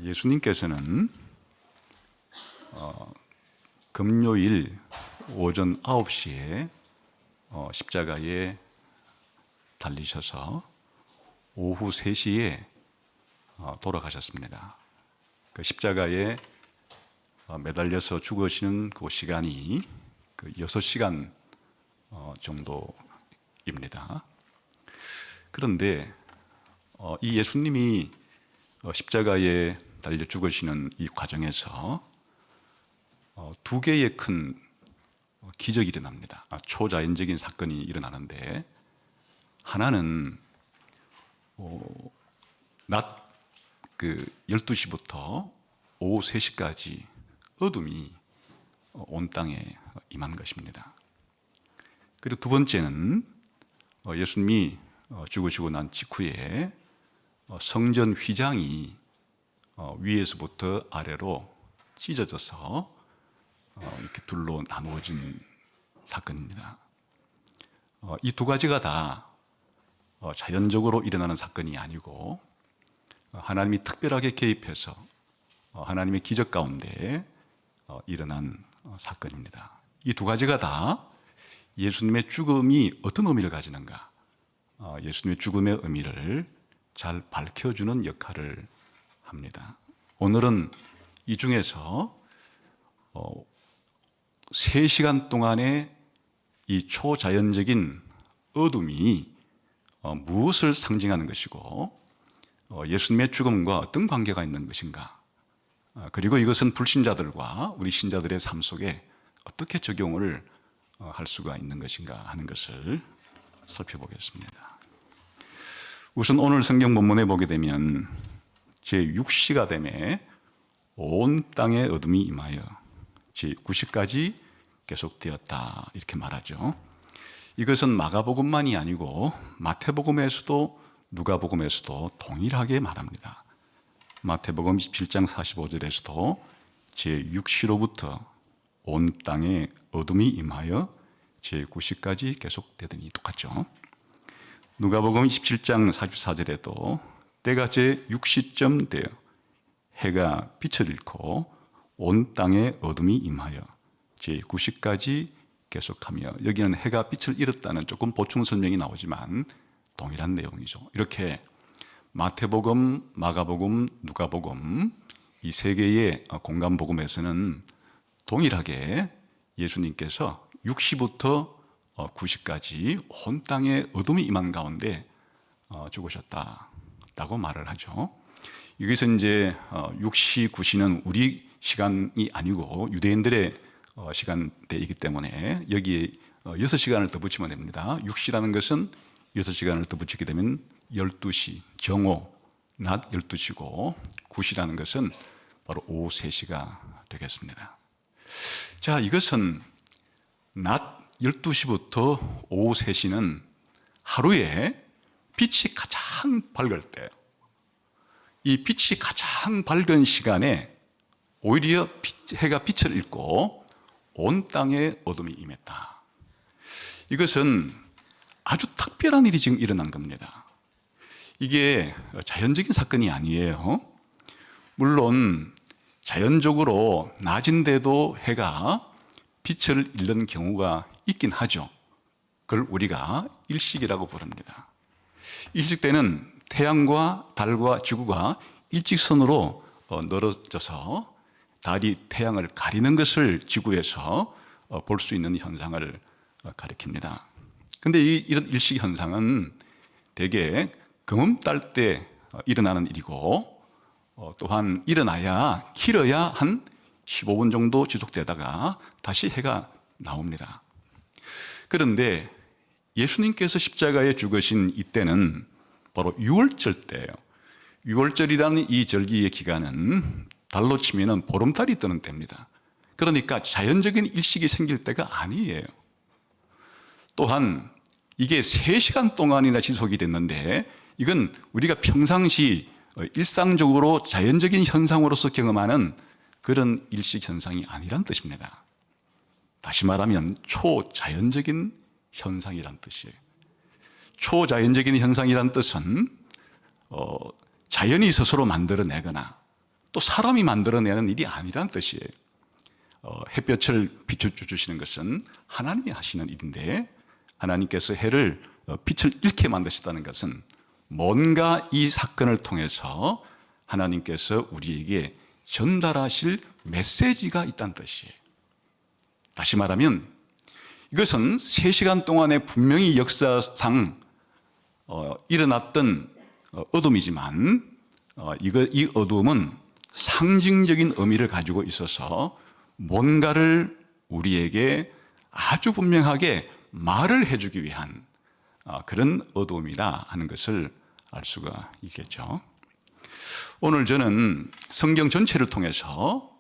예수님께서는 금요일 오전 9시에 십자가에 달리셔서 오후 3시에 돌아가셨습니다. 그 십자가에 매달려서 죽으시는 그 시간이 6시간 정도입니다. 그런데 이 예수님이 십자가에 달려 죽으시는 이 과정에서 두 개의 큰 기적이 일어납니다. 초자연적인 사건이 일어나는데, 하나는 낮 12시부터 오후 3시까지 어둠이 온 땅에 임한 것입니다. 그리고 두 번째는 예수님이 죽으시고 난 직후에 성전 휘장이 위에서부터 아래로 찢어져서 이렇게 둘로 나누어진 사건입니다. 이 두 가지가 다 자연적으로 일어나는 사건이 아니고 하나님이 특별하게 개입해서 하나님의 기적 가운데 일어난 사건입니다. 이 두 가지가 다 예수님의 죽음이 어떤 의미를 가지는가, 예수님의 죽음의 의미를 잘 밝혀주는 역할을 합니다. 오늘은 이 중에서 3시간 동안의 이 초자연적인 어둠이 무엇을 상징하는 것이고, 예수님의 죽음과 어떤 관계가 있는 것인가, 그리고 이것은 불신자들과 우리 신자들의 삶 속에 어떻게 적용을 할 수가 있는 것인가 하는 것을 살펴보겠습니다. 우선 오늘 성경 본문에 보게 되면 제6시가 되매 온 땅에 어둠이 임하여 제9시까지 계속되었다, 이렇게 말하죠. 이것은 마가복음만이 아니고 마태복음에서도 누가복음에서도 동일하게 말합니다. 마태복음 17장 45절에서도 제6시로부터 온 땅에 어둠이 임하여 제9시까지 계속되더니 똑같죠. 누가복음 17장 44절에도 때가 제6시쯤 되어 해가 빛을 잃고 온 땅에 어둠이 임하여 제9시까지 계속하며, 여기는 해가 빛을 잃었다는 조금 보충 설명이 나오지만 동일한 내용이죠. 이렇게 마태복음, 마가복음, 누가복음 이 세 개의 공간 복음에서는 동일하게 예수님께서 6시부터 9시까지 온 땅에 어둠이 임한 가운데 죽으셨다라고 말을 하죠. 여기서 이제 6시, 9시는 우리 시간이 아니고 유대인들의 시간대이기 때문에 여기에 6시간을 더 붙이면 됩니다. 6시라는 것은 6시간을 더 붙이게 되면 12시, 정오, 낮 12시고 9시라는 것은 바로 오후 3시가 되겠습니다. 자, 이것은 낮 12시부터 오후 3시는 하루에 빛이 가장 밝을 때, 이 빛이 가장 밝은 시간에 오히려 해가 빛을 잃고 온 땅에 어둠이 임했다. 이것은 아주 특별한 일이 지금 일어난 겁니다. 이게 자연적인 사건이 아니에요. 물론 자연적으로 낮인데도 해가 빛을 잃는 경우가 있긴 하죠. 그걸 우리가 일식이라고 부릅니다. 일식 때는 태양과 달과 지구가 일직선으로 늘어져서 달이 태양을 가리는 것을 지구에서 볼 수 있는 현상을 가리킵니다. 그런데 이런 일식 현상은 대개 금음달 때 일어나는 일이고, 또한 일어나야 길어야 한 15분 정도 지속되다가 다시 해가 나옵니다. 그런데 예수님께서 십자가에 죽으신 이때는 바로 6월절 때예요. 6월절이라는 이 절기의 기간은 달로 치면 보름달이 뜨는 때입니다. 그러니까 자연적인 일식이 생길 때가 아니에요. 또한 이게 3시간 동안이나 지속이 됐는데, 이건 우리가 평상시 일상적으로 자연적인 현상으로서 경험하는 그런 일식 현상이 아니란 뜻입니다. 다시 말하면 초자연적인 현상이란 뜻이에요. 초자연적인 현상이란 뜻은 자연이 스스로 만들어내거나 또 사람이 만들어내는 일이 아니란 뜻이에요. 햇볕을 비춰주시는 것은 하나님이 하시는 일인데, 하나님께서 해를 빛을 잃게 만드셨다는 것은 뭔가 이 사건을 통해서 하나님께서 우리에게 전달하실 메시지가 있다는 뜻이에요. 다시 말하면 이것은 3시간 동안에 분명히 역사상 일어났던 어둠이지만 이 어둠은 상징적인 의미를 가지고 있어서 뭔가를 우리에게 아주 분명하게 말을 해주기 위한 그런 어둠이라 하는 것을 알 수가 있겠죠. 오늘 저는 성경 전체를 통해서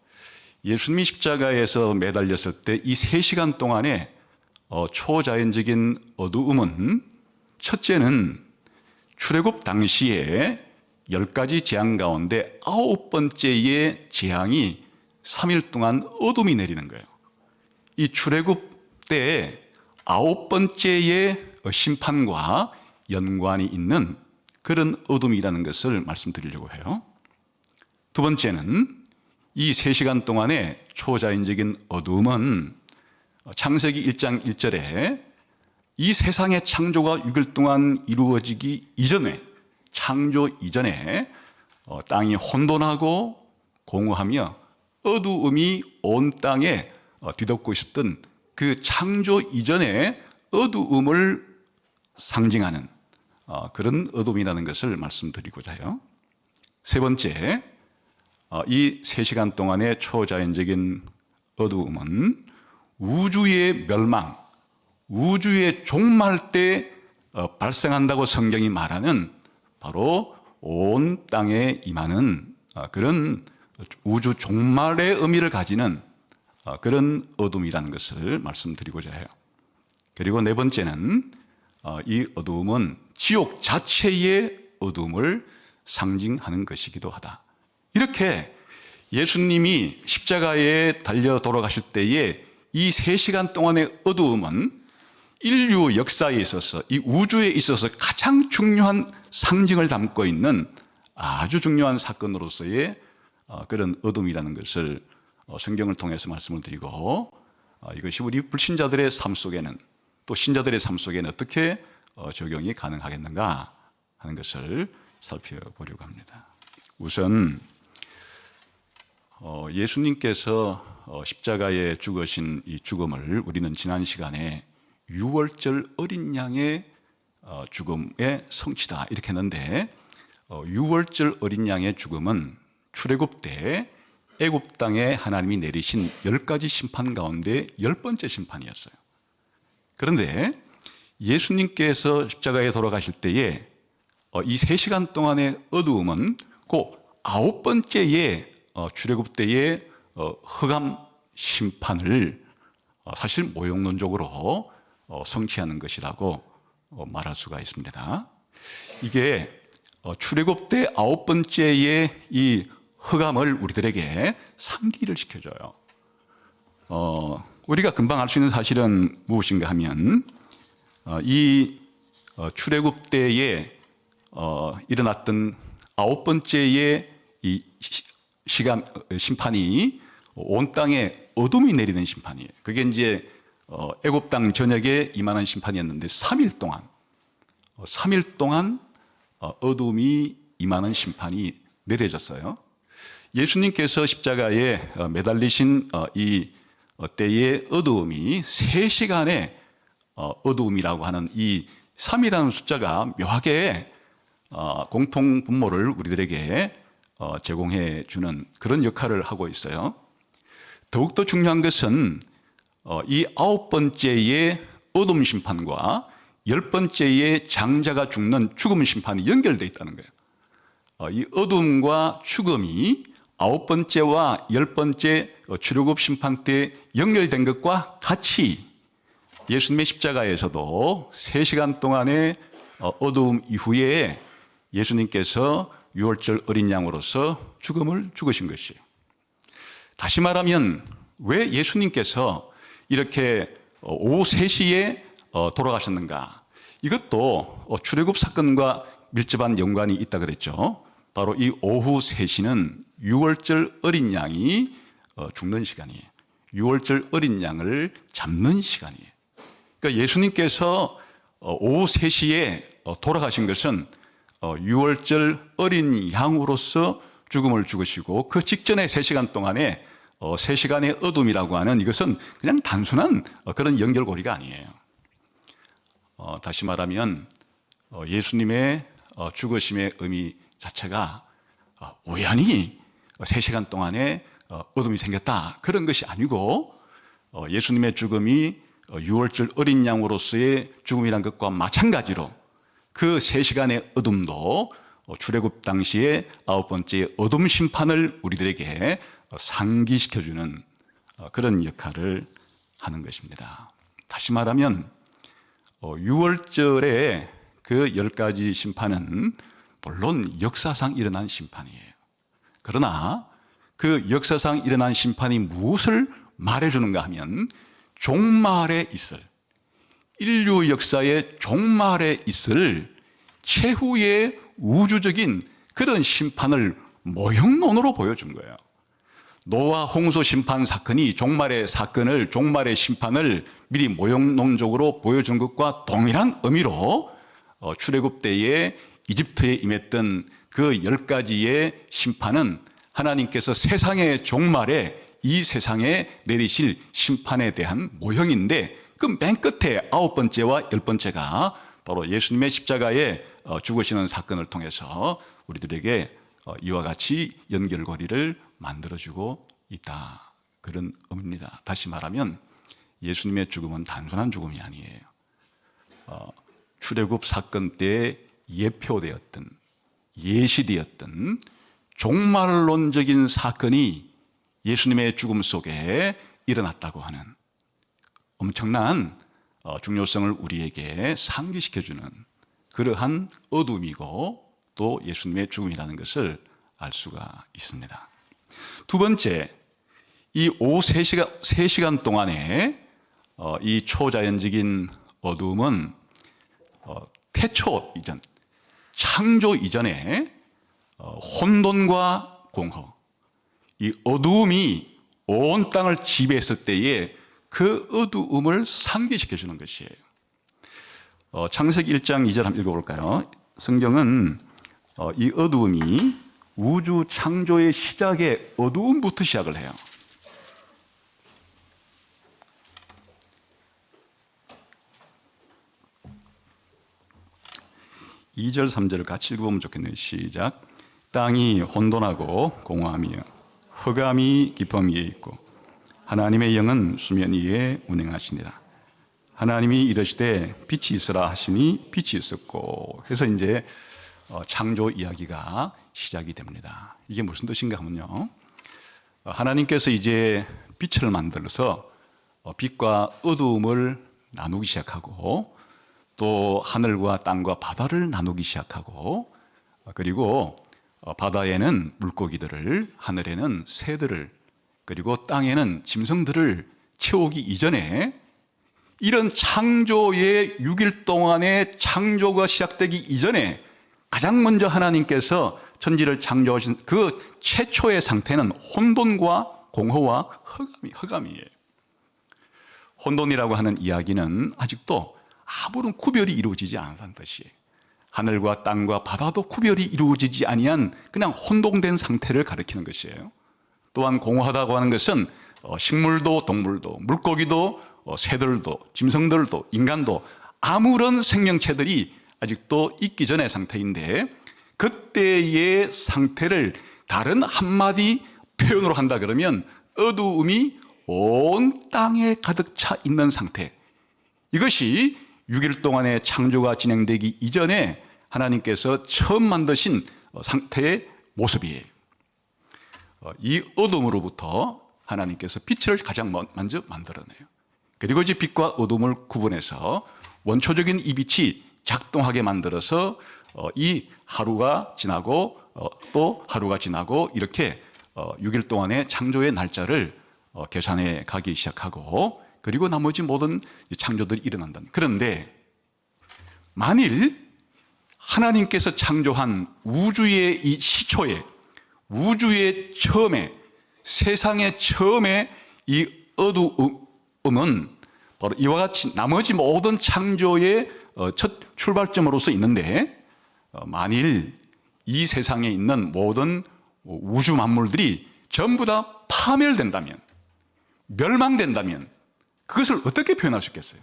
예수님이 십자가에서 매달렸을 때 이 3시간 동안의 초자연적인 어두움은, 첫째는 출애굽 당시에 10가지 재앙 가운데 9번째의 재앙이 3일 동안 어둠이 내리는 거예요. 이 출애굽 때에 9번째의 심판과 연관이 있는 그런 어둠이라는 것을 말씀드리려고 해요. 두 번째는 이 3시간 동안의 초자연적인 어둠은 창세기 1장 1절에 이 세상의 창조가 6일 동안 이루어지기 이전에, 창조 이전에 땅이 혼돈하고 공허하며 어두움이 온 땅에 뒤덮고 있었던 그 창조 이전의 어두움을 상징하는 그런 어둠이라는 것을 말씀드리고자 해요. 세 번째, 이 3시간 동안의 초자연적인 어두움은 우주의 멸망, 우주의 종말 때 발생한다고 성경이 말하는 바로 온 땅에 임하는 그런 우주 종말의 의미를 가지는 그런 어둠이라는 것을 말씀드리고자 해요. 그리고 네 번째는 이 어두움은 지옥 자체의 어두움을 상징하는 것이기도 하다. 이렇게 예수님이 십자가에 달려 돌아가실 때에 이 3시간 동안의 어두움은 인류 역사에 있어서, 이 우주에 있어서 가장 중요한 상징을 담고 있는 아주 중요한 사건으로서의 그런 어둠이라는 것을 성경을 통해서 말씀을 드리고, 이것이 우리 불신자들의 삶 속에는, 또 신자들의 삶 속에는 어떻게 적용이 가능하겠는가 하는 것을 살펴보려고 합니다. 우선 예수님께서 십자가에 죽으신 이 죽음을 우리는 지난 시간에 유월절 어린 양의 죽음의 성취다 이렇게 했는데, 유월절 어린 양의 죽음은 출애굽 때 애굽 땅에 하나님이 내리신 10가지 심판 가운데 10번째 심판이었어요. 그런데 예수님께서 십자가에 돌아가실 때에 이 3시간 동안의 어두움은 꼭 9번째의 출애굽 때의 흑암 심판을 사실 모형론적으로 성취하는 것이라고 말할 수가 있습니다. 이게 출애굽 때 9번째의 이 흑암을 우리들에게 상기를 시켜줘요. 우리가 금방 알 수 있는 사실은 무엇인가 하면 이 출애굽 때에 일어났던 9번째의 이 시간 심판이 온 땅에 어둠이 내리는 심판이에요. 그게 이제 애굽 땅 전역에 임하는 심판이었는데 3일 동안 어둠이 임하는 심판이 내려졌어요. 예수님께서 십자가에 매달리신 이 때의 어두움이 3시간의 어두움이라고 하는 이 3이라는 숫자가 묘하게 공통 분모를 우리들에게 제공해 주는 그런 역할을 하고 있어요. 더욱더 중요한 것은 이 9번째의 어둠 심판과 10번째의 장자가 죽는 죽음 심판이 연결되어 있다는 거예요. 이 어둠과 죽음이 9번째와 10번째 출애굽 심판 때 연결된 것과 같이 예수님의 십자가에서도 3시간 동안의 어두움 이후에 예수님께서 유월절 어린 양으로서 죽음을 죽으신 것이에요. 다시 말하면 왜 예수님께서 이렇게 오후 3시에 돌아가셨는가? 이것도 출애굽 사건과 밀접한 연관이 있다 그랬죠. 바로 이 오후 3시는 유월절 어린 양이 죽는 시간이에요. 유월절 어린 양을 잡는 시간이에요. 그러니까 예수님께서 오후 3시에 돌아가신 것은 유월절 어린 양으로서 죽음을 죽으시고 그 직전에 3시간 동안에 3시간의 어둠이라고 하는 이것은 그냥 단순한 그런 연결고리가 아니에요. 다시 말하면 예수님의 죽으심의 의미 자체가 우연히 3시간 동안에 어둠이 생겼다 그런 것이 아니고 예수님의 죽음이 유월절 어린 양으로서의 죽음이란 것과 마찬가지로 그 3시간의 어둠도 출애굽 당시에 9번째 어둠 심판을 우리들에게 상기시켜주는 그런 역할을 하는 것입니다. 다시 말하면 유월절의 그 10가지 심판은 물론 역사상 일어난 심판이에요. 그러나 그 역사상 일어난 심판이 무엇을 말해주는가 하면 종말에 있을, 인류 역사의 종말에 있을 최후의 우주적인 그런 심판을 모형론으로 보여준 거예요. 노아 홍수 심판 사건이 종말의 사건을, 종말의 심판을 미리 모형론적으로 보여준 것과 동일한 의미로 출애굽 때에 이집트에 임했던 그 10가지의 심판은 하나님께서 세상의 종말에 이 세상에 내리실 심판에 대한 모형인데 그 맨 끝에 9번째와 10번째가 바로 예수님의 십자가에 죽으시는 사건을 통해서 우리들에게 이와 같이 연결고리를 만들어주고 있다. 그런 의미입니다. 다시 말하면 예수님의 죽음은 단순한 죽음이 아니에요. 출애굽 사건 때에 예표되었던, 예시되었던 종말론적인 사건이 예수님의 죽음 속에 일어났다고 하는 엄청난 중요성을 우리에게 상기시켜주는 그러한 어둠이고 또 예수님의 죽음이라는 것을 알 수가 있습니다. 두 번째, 이 오후 3시간 동안에 이 초자연적인 어둠은 태초 이전, 창조 이전에 혼돈과 공허, 이 어두움이 온 땅을 지배했을 때에 그 어두움을 상기시켜 주는 것이에요. 창세기 1장 2절 한번 읽어볼까요? 성경은 이 어두움이 우주 창조의 시작의 어두움부터 시작을 해요. 이 절 3절을 같이 읽어보면 좋겠네요. 시작. 땅이 혼돈하고 공허하며 흑암이 깊음 위에 있고 하나님의 영은 수면 위에 운행하시니라. 하나님이 이르시되 빛이 있으라 하시니 빛이 있었고 해서 이제 창조 이야기가 시작이 됩니다. 이게 무슨 뜻인가 하면요, 하나님께서 이제 빛을 만들어서 빛과 어두움을 나누기 시작하고 또 하늘과 땅과 바다를 나누기 시작하고 그리고 바다에는 물고기들을, 하늘에는 새들을, 그리고 땅에는 짐승들을 채우기 이전에 이런 창조의 6일 동안의 창조가 시작되기 이전에 가장 먼저 하나님께서 천지를 창조하신 그 최초의 상태는 혼돈과 공허와 흑암이에요. 혼돈이라고 하는 이야기는 아직도 아무런 구별이 이루어지지 않았다는 뜻이에요. 하늘과 땅과 바다도 구별이 이루어지지 아니한 그냥 혼동된 상태를 가리키는 것이에요. 또한 공허하다고 하는 것은 식물도 동물도 물고기도 새들도 짐승들도 인간도 아무런 생명체들이 아직도 있기 전의 상태인데 그때의 상태를 다른 한마디 표현으로 한다 그러면 어두움이 온 땅에 가득 차 있는 상태, 이것이 6일 동안의 창조가 진행되기 이전에 하나님께서 처음 만드신 상태의 모습이에요. 이 어둠으로부터 하나님께서 빛을 가장 먼저 만들어내요. 그리고 이제 빛과 어둠을 구분해서 원초적인 이 빛이 작동하게 만들어서 이 하루가 지나고 또 하루가 지나고 이렇게 6일 동안의 창조의 날짜를 계산해 가기 시작하고 그리고 나머지 모든 창조들이 일어난다. 그런데 만일 하나님께서 창조한 우주의 이 시초에 우주의 처음에, 세상의 처음에 이 어두움은 바로 이와 같이 나머지 모든 창조의 첫 출발점으로서 있는데, 만일 이 세상에 있는 모든 우주 만물들이 전부 다 파멸된다면, 멸망된다면 그것을 어떻게 표현할 수 있겠어요?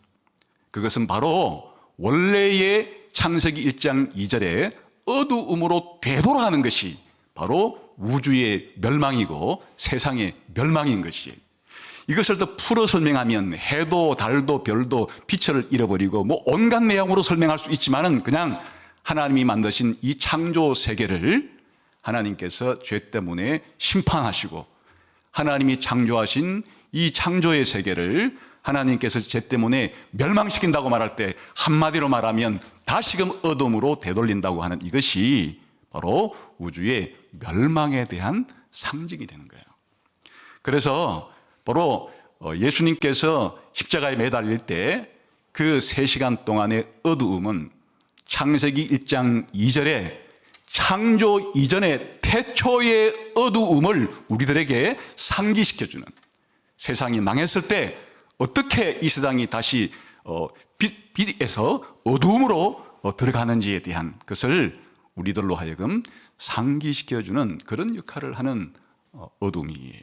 그것은 바로 원래의 창세기 1장 2절에 어두움으로 되돌아가는 것이 바로 우주의 멸망이고 세상의 멸망인 것이에요. 이것을 더 풀어 설명하면 해도 달도 별도 빛을 잃어버리고 온갖 내용으로 설명할 수 있지만은, 그냥 하나님이 만드신 이 창조 세계를 하나님께서 죄 때문에 심판하시고, 하나님이 창조하신 이 창조의 세계를 하나님께서 죄 때문에 멸망시킨다고 말할 때, 한마디로 말하면 다시금 어둠으로 되돌린다고 하는 이것이 바로 우주의 멸망에 대한 상징이 되는 거예요. 그래서 바로 예수님께서 십자가에 매달릴 때 그 3시간 동안의 어두움은 창세기 1장 2절에 창조 이전의 태초의 어두움을 우리들에게 상기시켜주는, 세상이 망했을 때 어떻게 이 세상이 다시 빛에서 어두움으로 들어가는지에 대한 것을 우리들로 하여금 상기시켜주는 그런 역할을 하는 어둠이에요.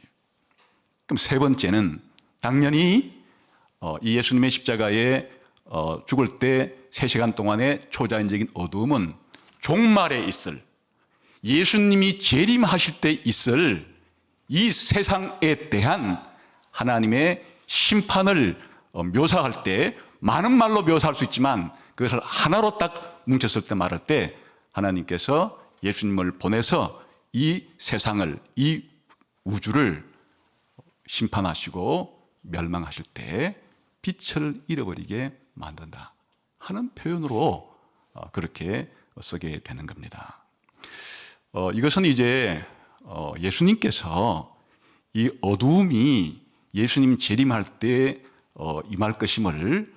그럼 세 번째는 당연히 이 예수님의 십자가에 죽을 때 3시간 동안의 초자연적인 어두움은 종말에 있을, 예수님이 재림하실 때 있을 이 세상에 대한 하나님의 심판을 묘사할 때 많은 말로 묘사할 수 있지만, 그것을 하나로 딱 뭉쳤을 때 말할 때 하나님께서 예수님을 보내서 이 세상을, 이 우주를 심판하시고 멸망하실 때 빛을 잃어버리게 만든다 하는 표현으로 그렇게 쓰게 되는 겁니다. 이것은 이제 예수님께서 이 어두움이 예수님 재림할 때 임할 것임을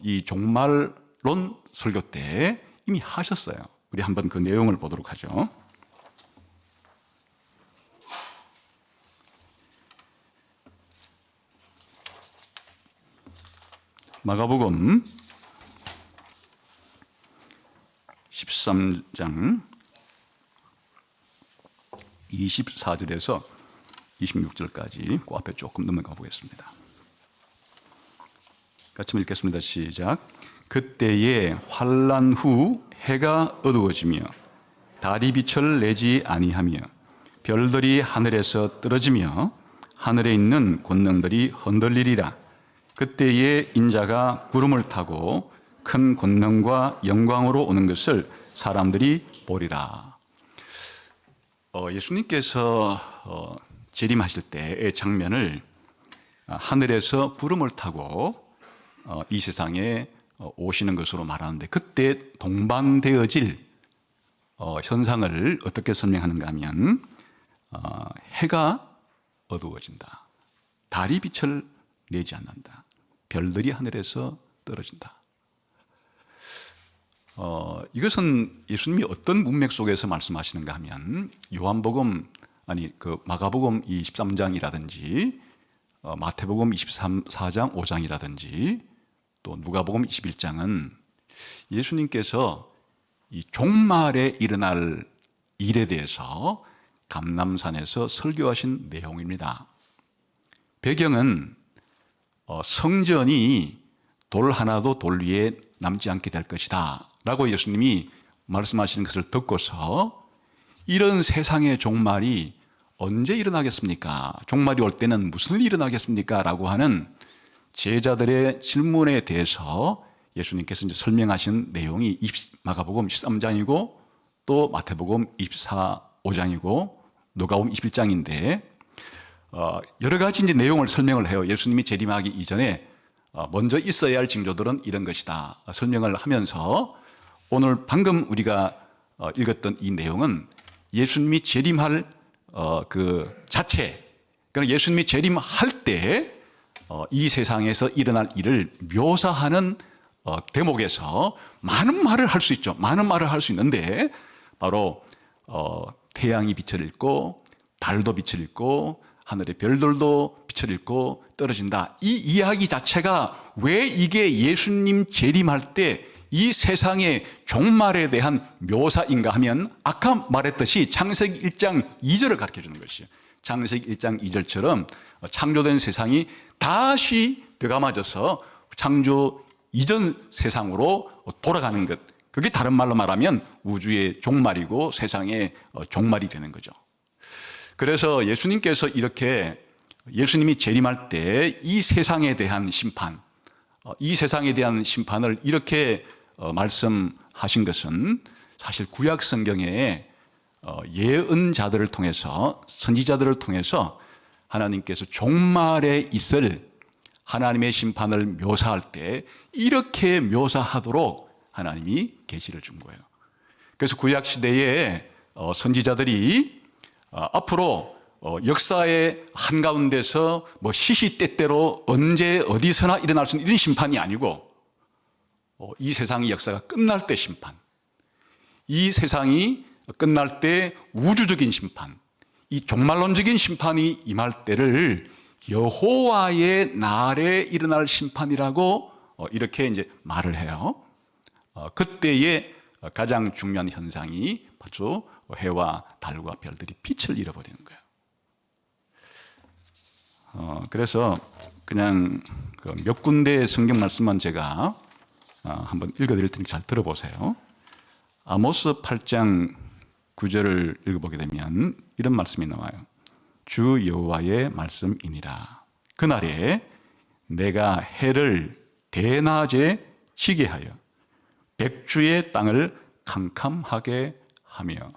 이 종말론 설교 때 이미 하셨어요. 우리 한번 그 내용을 보도록 하죠. 마가복음 13장 24절에서 26절까지 그 앞에 조금 넘어가 보겠습니다. 같이 읽겠습니다. 시작. 그때에 환난 후 해가 어두워지며 달이 빛을 내지 아니하며 별들이 하늘에서 떨어지며 하늘에 있는 권능들이 흔들리리라. 그때에 인자가 구름을 타고 큰 권능과 영광으로 오는 것을 사람들이 보리라. 예수님께서 재림하실 때의 장면을 하늘에서 구름을 타고 이 세상에 오시는 것으로 말하는데, 그때 동반되어질 현상을 어떻게 설명하는가 하면 해가 어두워진다, 달이 빛을 내지 않는다, 별들이 하늘에서 떨어진다. 이것은 예수님이 어떤 문맥 속에서 말씀하시는가 하면 마가복음 23장이라든지 마태복음 24장 5장이라든지 또 누가복음 21장은 예수님께서 이 종말에 일어날 일에 대해서 감람산에서 설교하신 내용입니다. 배경은 성전이 돌 하나도 돌 위에 남지 않게 될 것이다 라고 예수님이 말씀하시는 것을 듣고서, 이런 세상의 종말이 언제 일어나겠습니까? 종말이 올 때는 무슨 일이 일어나겠습니까? 라고 하는 제자들의 질문에 대해서 예수님께서 이제 설명하신 내용이 마가복음 13장이고 또 마태복음 5장이고 누가복음 21장인데, 여러 가지 이제 내용을 설명을 해요. 예수님이 재림하기 이전에 먼저 있어야 할 징조들은 이런 것이다 설명을 하면서, 오늘 방금 우리가 읽었던 이 내용은 예수님이 재림할 그 자체, 그러니까 예수님이 재림할 때 이 세상에서 일어날 일을 묘사하는 대목에서 많은 말을 할 수 있죠. 많은 말을 할 수 있는데, 바로 태양이 빛을 잃고 달도 빛을 잃고 하늘의 별들도 빛을 잃고 떨어진다. 이 이야기 자체가 왜 이게 예수님 재림할 때 이 세상의 종말에 대한 묘사인가 하면 아까 말했듯이 창세기 1장 2절을 가르쳐주는 것이에요. 창세기 1장 2절처럼 창조된 세상이 다시 되감아져서 창조 이전 세상으로 돌아가는 것. 그게 다른 말로 말하면 우주의 종말이고 세상의 종말이 되는 거죠. 그래서 예수님께서 이렇게 예수님이 재림할 때 이 세상에 대한 심판, 이 세상에 대한 심판을 이렇게 말씀하신 것은 사실 구약 성경에 예언자들을 통해서 선지자들을 통해서 하나님께서 종말에 있을 하나님의 심판을 묘사할 때 이렇게 묘사하도록 하나님이 계시를 준 거예요. 그래서 구약 시대에 선지자들이 앞으로 역사의 한가운데서 뭐 시시때때로 언제 어디서나 일어날 수 있는 이런 심판이 아니고 이 세상의 역사가 끝날 때 심판, 이 세상이 끝날 때 우주적인 심판, 이 종말론적인 심판이 임할 때를 여호와의 날에 일어날 심판이라고 이렇게 이제 말을 해요. 그때의 가장 중요한 현상이 바로 해와 달과 별들이 빛을 잃어버리는 거예요. 그래서 그냥 몇 군데 성경 말씀만 제가 한번 읽어드릴 테니 잘 들어보세요. 아모스 8장 9절을 읽어보게 되면 이런 말씀이 나와요. 주 여호와의 말씀이니라. 그날에 내가 해를 대낮에 지게 하여 백주의 땅을 캄캄하게 하며.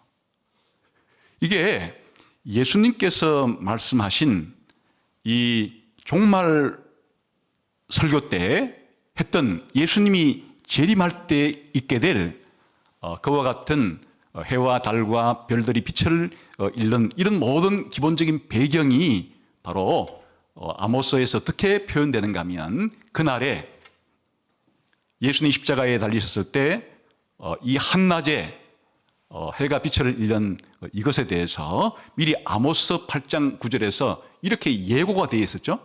이게 예수님께서 말씀하신 이 종말 설교 때 했던 예수님이 재림할 때 있게 될 그와 같은 해와 달과 별들이 빛을 잃는 이런 모든 기본적인 배경이 바로 아모스에서 어떻게 표현되는가 하면 그날에 예수님 십자가에 달리셨을 때 이 한낮에 해가 빛을 잃는 이것에 대해서 미리 아모스 8장 9절에서 이렇게 예고가 되어 있었죠.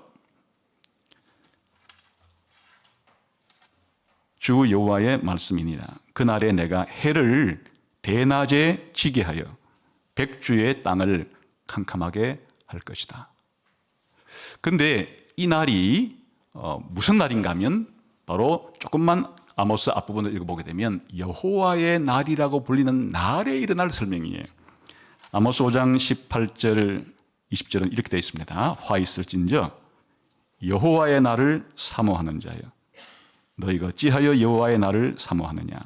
주 여호와의 말씀이니라. 그날에 내가 해를 대낮에 지게 하여 백주의 땅을 캄캄하게 할 것이다. 근데 이 날이 무슨 날인가 하면 바로 조금만 아모스 앞부분을 읽어보게 되면 여호와의 날이라고 불리는 날에 일어날 설명이에요. 아모스 5장 18절 20절은 이렇게 되어 있습니다. 화 있을진저 여호와의 날을 사모하는 자여 너희가 어찌하여 여호와의 날을 사모하느냐.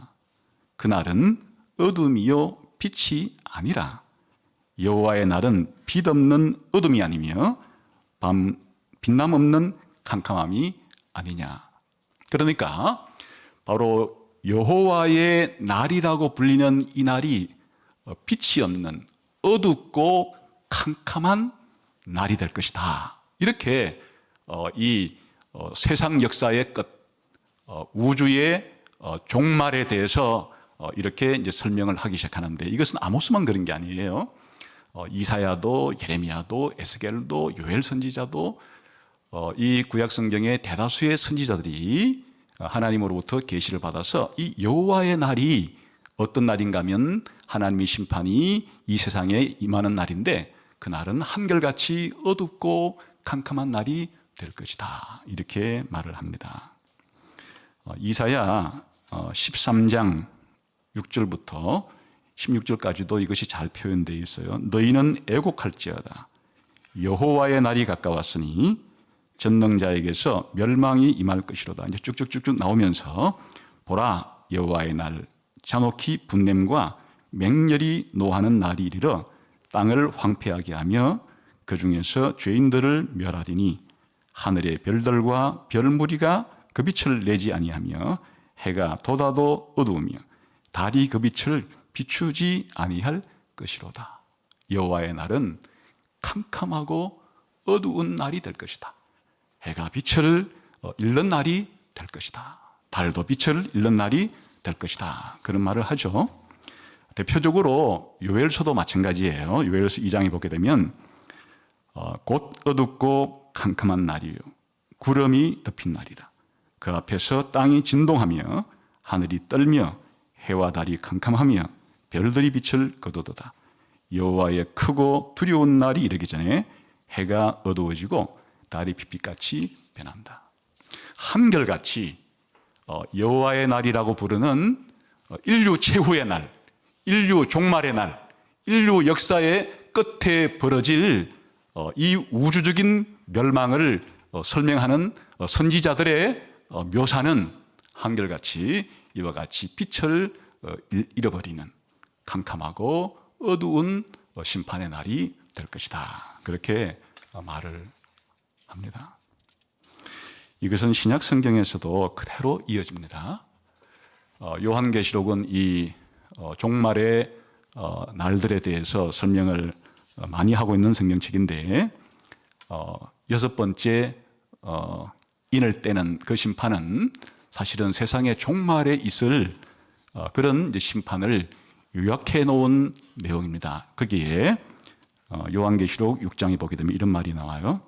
그날은 어둠이요 빛이 아니라 여호와의 날은 빛 없는 어둠이 아니며 밤 빛남 없는 캄캄함이 아니냐. 그러니까 바로 여호와의 날이라고 불리는 이 날이 빛이 없는 어둡고 캄캄한 날이 될 것이다. 이렇게 이 세상 역사의 끝, 우주의 종말에 대해서 이렇게 이제 설명을 하기 시작하는데 이것은 아모스만 그런 게 아니에요. 이사야도 예레미야도 에스겔도 요엘 선지자도 이 구약 성경의 대다수의 선지자들이 하나님으로부터 계시를 받아서 이 여호와의 날이 어떤 날인가 하면 하나님의 심판이 이 세상에 임하는 날인데 그날은 한결같이 어둡고 캄캄한 날이 될 것이다. 이렇게 말을 합니다. 이사야 13장 6절부터 16절까지도 이것이 잘 표현되어 있어요. 너희는 애곡할지어다. 여호와의 날이 가까웠으니 전능자에게서 멸망이 임할 것이로다. 이제 쭉쭉쭉쭉 나오면서 보라 여호와의 날 잔혹히 분냄과 맹렬히 노하는 날이 이르러 땅을 황폐하게 하며 그 중에서 죄인들을 멸하리니 하늘의 별들과 별무리가 그 빛을 내지 아니하며 해가 돋아도 어두우며 달이 그 빛을 비추지 아니할 것이로다. 여호와의 날은 캄캄하고 어두운 날이 될 것이다. 해가 빛을 잃는 날이 될 것이다. 달도 빛을 잃는 날이 될 것이다. 그런 말을 하죠. 대표적으로 요엘서도 마찬가지예요. 요엘서 2장에 보게 되면 곧 어둡고 캄캄한 날이요 구름이 덮인 날이라. 그 앞에서 땅이 진동하며 하늘이 떨며 해와 달이 캄캄하며 별들이 빛을 거두도다. 여호와의 크고 두려운 날이 이르기 전에 해가 어두워지고 달이 빛빛같이 변한다. 한결같이 여호와의 날이라고 부르는 인류 최후의 날, 인류 종말의 날, 인류 역사의 끝에 벌어질 이 우주적인 멸망을 설명하는 선지자들의 묘사는 한결같이 이와 같이 빛을 잃어버리는 캄캄하고 어두운 심판의 날이 될 것이다. 그렇게 말을 합니다. 이것은 신약 성경에서도 그대로 이어집니다. 요한계시록은 이 종말의 날들에 대해서 설명을 많이 하고 있는 성경책인데 여섯 번째 인을 떼는 그 심판은 사실은 세상의 종말에 있을 그런 이제 심판을 요약해 놓은 내용입니다. 거기에 요한계시록 6장에 보게 되면 이런 말이 나와요.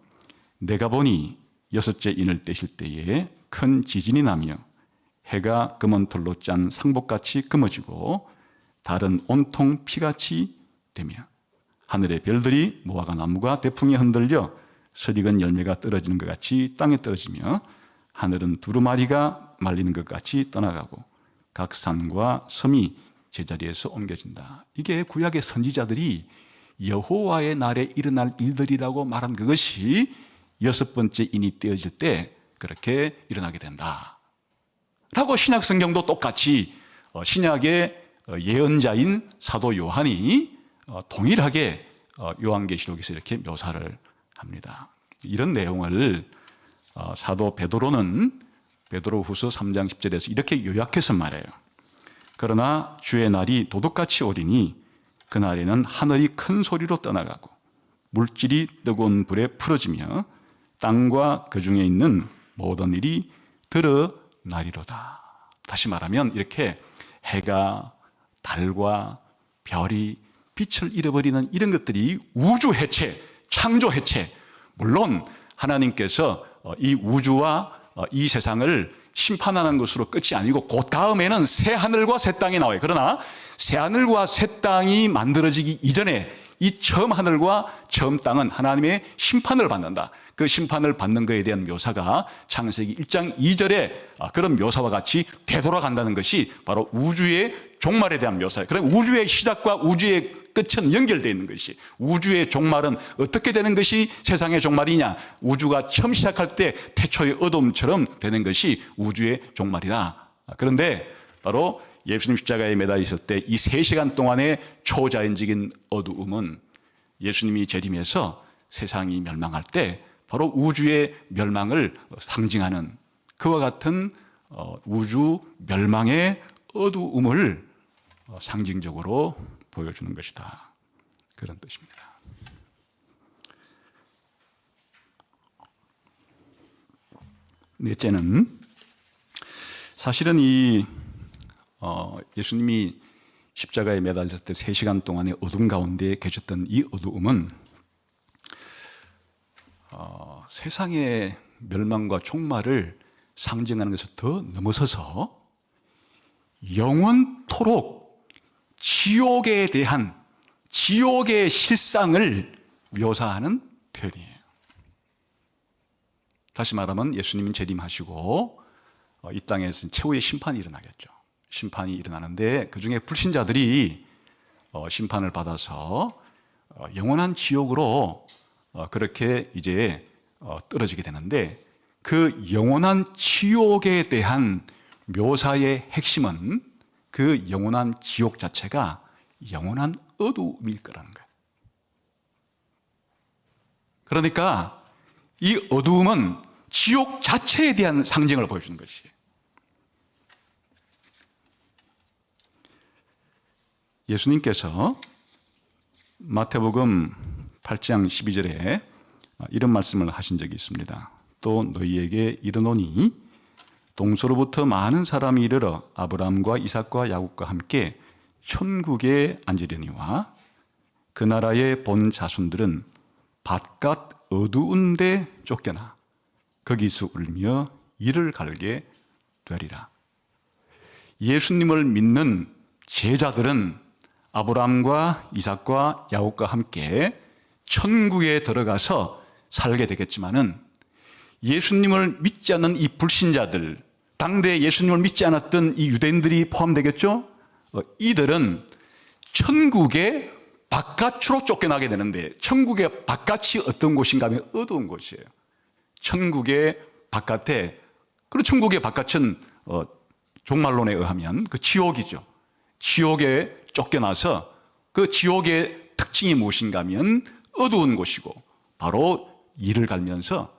내가 보니 여섯째 인을 떼실 때에 큰 지진이 나며 해가 검은 돌로 짠 상복같이 검어지고 달은 온통 피같이 되며 하늘의 별들이 무화과 나무가 대풍에 흔들려 설익은 열매가 떨어지는 것 같이 땅에 떨어지며 하늘은 두루마리가 말리는 것 같이 떠나가고 각 산과 섬이 제자리에서 옮겨진다. 이게 구약의 선지자들이 여호와의 날에 일어날 일들이라고 말한 그것이 여섯 번째 인이 떼어질 때 그렇게 일어나게 된다 라고 신약 성경도 똑같이 신약의 예언자인 사도 요한이 동일하게 요한계시록에서 이렇게 묘사를 합니다. 이런 내용을 사도 베드로는 베드로후서 3장 10절에서 이렇게 요약해서 말해요. 그러나 주의 날이 도둑같이 오리니 그날에는 하늘이 큰 소리로 떠나가고 물질이 뜨거운 불에 풀어지며 땅과 그 중에 있는 모든 일이 드러나리로다. 다시 말하면 이렇게 해가 달과 별이 빛을 잃어버리는 이런 것들이 우주 해체, 창조 해체, 물론 하나님께서 이 우주와 이 세상을 심판하는 것으로 끝이 아니고 그 다음에는 새 하늘과 새 땅이 나와요. 그러나 새 하늘과 새 땅이 만들어지기 이전에 이 처음 하늘과 처음 땅은 하나님의 심판을 받는다. 그 심판을 받는 것에 대한 묘사가 창세기 1장 2절에 그런 묘사와 같이 되돌아간다는 것이 바로 우주의 종말에 대한 묘사예요. 그럼 우주의 시작과 우주의 끝은 연결되어 있는 것이, 우주의 종말은 어떻게 되는 것이 세상의 종말이냐? 우주가 처음 시작할 때 태초의 어둠처럼 되는 것이 우주의 종말이다. 그런데 바로 예수님 십자가에 매달리실 때 이 3시간 동안의 초자연적인 어두움은 예수님이 재림해서 세상이 멸망할 때 바로 우주의 멸망을 상징하는 그와 같은 우주 멸망의 어두움을 상징적으로 보여주는 것이다. 그런 뜻입니다. 넷째는 사실은 이 예수님이 십자가에 매달렸을 때 3시간 동안의 어둠 가운데 계셨던 이 어두움은 세상의 멸망과 종말을 상징하는 것을 더 넘어서서 영원토록 지옥에 대한 지옥의 실상을 묘사하는 표현이에요. 다시 말하면 예수님이 재림하시고 이 땅에서 최후의 심판이 일어나겠죠. 심판이 일어나는데 그중에 불신자들이 심판을 받아서 영원한 지옥으로 그렇게 이제 떨어지게 되는데 그 영원한 지옥에 대한 묘사의 핵심은 그 영원한 지옥 자체가 영원한 어두움일 거라는 거예요. 그러니까 이 어두움은 지옥 자체에 대한 상징을 보여주는 것이에요. 예수님께서 마태복음 8장 12절에 이런 말씀을 하신 적이 있습니다. 또 너희에게 이르노니 동서로부터 많은 사람이 이르러 아브라함과 이삭과 야곱과 함께 천국에 앉으려니와 그 나라의 본 자손들은 바깥 어두운 데 쫓겨나 거기서 울며 이를 갈게 되리라. 예수님을 믿는 제자들은 아브라함과 이삭과 야곱과 함께 천국에 들어가서 살게 되겠지만은 예수님을 믿지 않는 이 불신자들, 당대 예수님을 믿지 않았던 이 유대인들이 포함되겠죠? 이들은 천국의 바깥으로 쫓겨나게 되는데, 천국의 바깥이 어떤 곳인가 하면 어두운 곳이에요. 천국의 바깥에, 그리고 천국의 바깥은 종말론에 의하면 그 지옥이죠. 지옥에 쫓겨나서 그 지옥의 특징이 무엇인가 하면 어두운 곳이고, 바로 이를 갈면서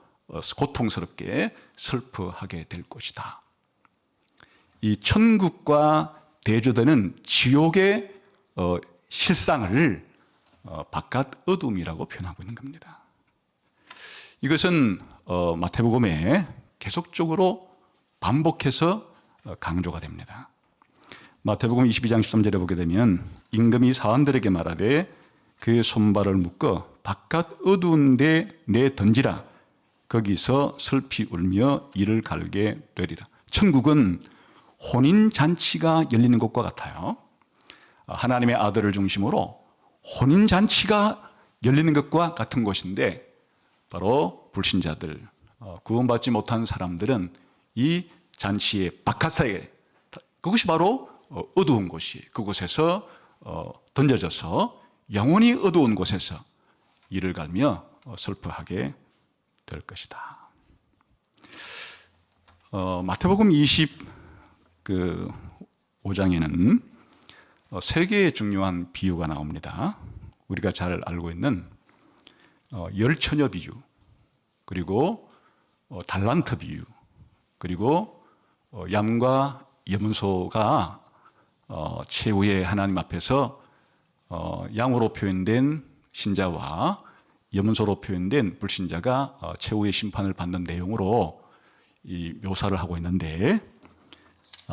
고통스럽게 슬퍼하게 될 것이다. 이 천국과 대조되는 지옥의 실상을 바깥 어둠이라고 표현하고 있는 겁니다. 이것은 마태복음에 계속적으로 반복해서 강조가 됩니다. 마태복음 22장 13절에 보게 되면 임금이 사람들에게 말하되 그의 손발을 묶어 바깥 어두운 데 내던지라. 거기서 슬피 울며 이를 갈게 되리라. 천국은 혼인잔치가 열리는 것과 같아요. 하나님의 아들을 중심으로 혼인잔치가 열리는 것과 같은 곳인데, 바로 불신자들, 구원받지 못한 사람들은 이 잔치의 바깥사이에, 그것이 바로 어두운 곳이, 그곳에서 던져져서 영원히 어두운 곳에서 이를 갈며 슬퍼하게 될 것이다. 마태복음 25장에는 세 개의 중요한 비유가 나옵니다. 우리가 잘 알고 있는 열처녀 비유, 그리고 달란트 비유, 그리고 양과 염소가 최후의 하나님 앞에서 양으로 표현된 신자와 염소로 표현된 불신자가 최후의 심판을 받는 내용으로 이 묘사를 하고 있는데,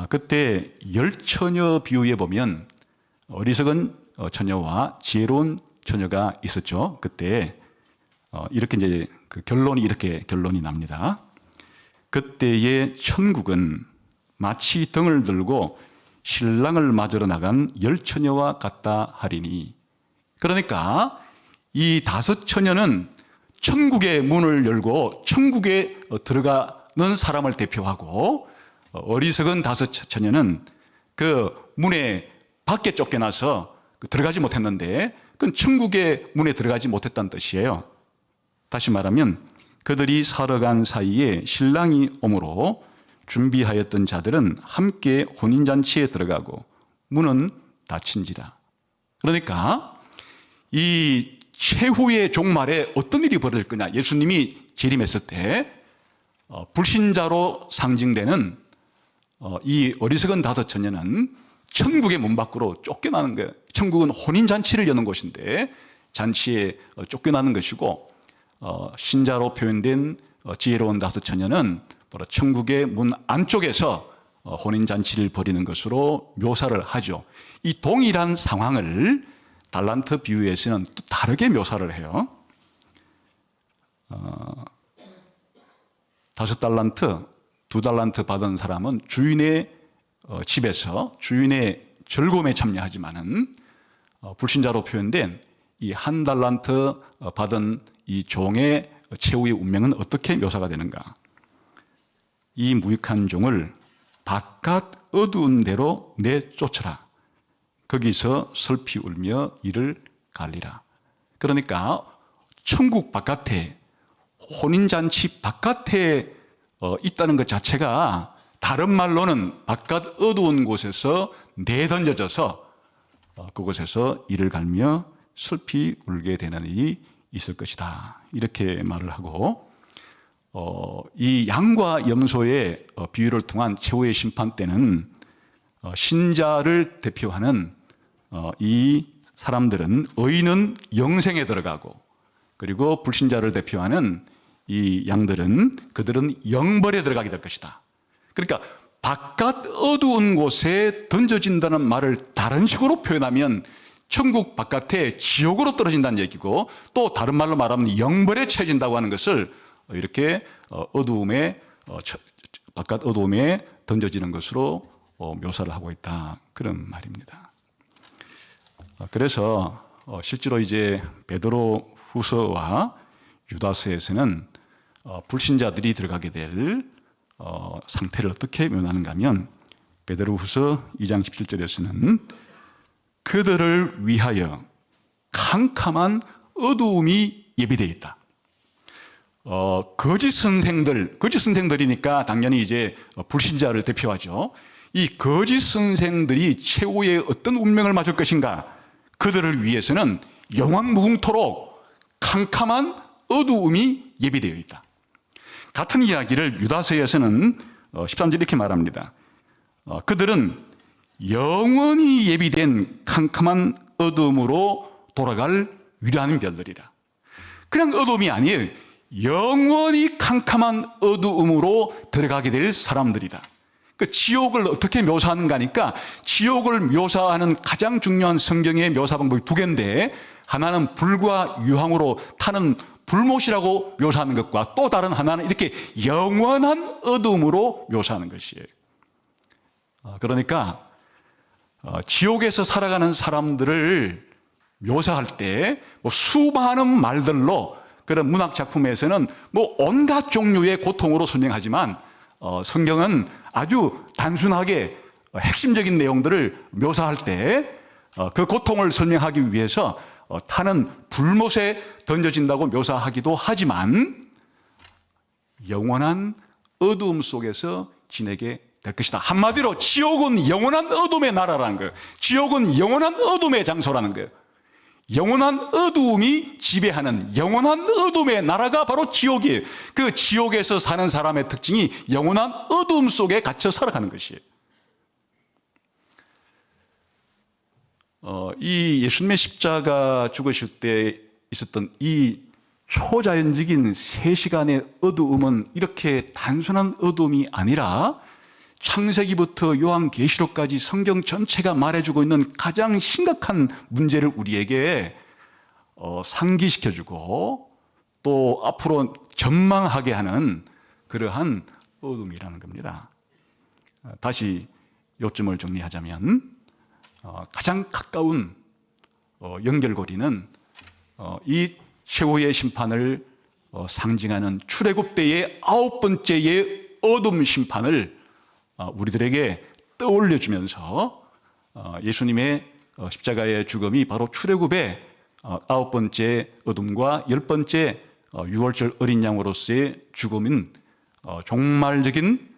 그때 열처녀 비유에 보면 어리석은 처녀와 지혜로운 처녀가 있었죠. 그때 이렇게 이제 그 결론이 납니다. 그때의 천국은 마치 등을 들고 신랑을 맞으러 나간 열처녀와 같다 하리니. 그러니까 이 다섯 처녀는 천국의 문을 열고 천국에 들어가는 사람을 대표하고, 어리석은 다섯 처녀는 그 문에 밖에 쫓겨나서 들어가지 못했는데, 그건 천국의 문에 들어가지 못했다는 뜻이에요. 다시 말하면 그들이 살아간 사이에 신랑이 오므로 준비하였던 자들은 함께 혼인잔치에 들어가고 문은 닫힌지라. 그러니까 이 최후의 종말에 어떤 일이 벌어질 거냐, 예수님이 재림했을 때 불신자로 상징되는 이 어리석은 다섯 처녀는 천국의 문 밖으로 쫓겨나는 거예요. 천국은 혼인잔치를 여는 곳인데 잔치에 쫓겨나는 것이고, 신자로 표현된 지혜로운 다섯 처녀는 바로 천국의 문 안쪽에서 혼인잔치를 벌이는 것으로 묘사를 하죠. 이 동일한 상황을 달란트 비유에서는 또 다르게 묘사를 해요. 5달란트, 2달란트 받은 사람은 주인의 집에서 주인의 즐거움에 참여하지만은 불신자로 표현된 이 1달란트 받은 이 종의 최후의 운명은 어떻게 묘사가 되는가? 이 무익한 종을 바깥 어두운 데로 내쫓으라. 거기서 슬피 울며 이를 갈리라. 그러니까 천국 바깥에, 혼인잔치 바깥에 있다는 것 자체가 다른 말로는 바깥 어두운 곳에서 내던져져서 그곳에서 이를 갈며 슬피 울게 되는 일이 있을 것이다. 이렇게 말을 하고, 이 양과 염소의 비유를 통한 최후의 심판 때는 신자를 대표하는 이 사람들은, 의인은 영생에 들어가고, 그리고 불신자를 대표하는 이 양들은, 그들은 영벌에 들어가게 될 것이다. 그러니까 바깥 어두운 곳에 던져진다는 말을 다른 식으로 표현하면 천국 바깥에 지옥으로 떨어진다는 얘기고, 또 다른 말로 말하면 영벌에 처해진다고 하는 것을 이렇게 바깥 어두움에 던져지는 것으로 묘사를 하고 있다, 그런 말입니다. 그래서 실제로 이제 베드로 후서와 유다서에서는 불신자들이 들어가게 될 상태를 어떻게 묘사하는가 하면, 베드로 후서 2장 17절에서는 그들을 위하여 캄캄한 어두움이 예비되어 있다. 거짓 선생들이니까 당연히 이제 불신자를 대표하죠. 이 거짓 선생들이 최후의 어떤 운명을 맞을 것인가? 그들을 위해서는 영원무궁토록 캄캄한 어두움이 예비되어 있다. 같은 이야기를 유다서에서는 13절 이렇게 말합니다. 그들은 영원히 예비된 캄캄한 어둠으로 돌아갈 위대한 별들이라. 그냥 어둠이 아니에요. 영원히 캄캄한 어두움으로 들어가게 될 사람들이다. 그 지옥을 어떻게 묘사하는가 하니까, 지옥을 묘사하는 가장 중요한 성경의 묘사 방법이 두 개인데, 하나는 불과 유황으로 타는 불못이라고 묘사하는 것과, 또 다른 하나는 이렇게 영원한 어둠으로 묘사하는 것이에요. 그러니까 지옥에서 살아가는 사람들을 묘사할 때 수많은 말들로, 그런 문학 작품에서는 온갖 종류의 고통으로 설명하지만 성경은 아주 단순하게 핵심적인 내용들을 묘사할 때 그 고통을 설명하기 위해서 타는 불못에 던져진다고 묘사하기도 하지만, 영원한 어두움 속에서 지내게 될 것이다. 한마디로 지옥은 영원한 어둠의 나라라는 거예요. 지옥은 영원한 어둠의 장소라는 거예요. 영원한 어두움이 지배하는 영원한 어둠의 나라가 바로 지옥이에요. 그 지옥에서 사는 사람의 특징이 영원한 어두움 속에 갇혀 살아가는 것이에요. 이 예수님의 십자가 죽으실 때 있었던 이 초자연적인 3시간의 어두움은 이렇게 단순한 어두움이 아니라, 창세기부터 요한계시록까지 성경 전체가 말해주고 있는 가장 심각한 문제를 우리에게 상기시켜주고, 또 앞으로 전망하게 하는 그러한 어둠이라는 겁니다. 다시 요점을 정리하자면, 가장 가까운 연결고리는 이 최후의 심판을 상징하는 출애굽 때의 9번째의 어둠 심판을 우리들에게 떠올려주면서, 예수님의 십자가의 죽음이 바로 출애굽의 9번째 어둠과 10번째 유월절 어린 양으로서의 죽음인 종말적인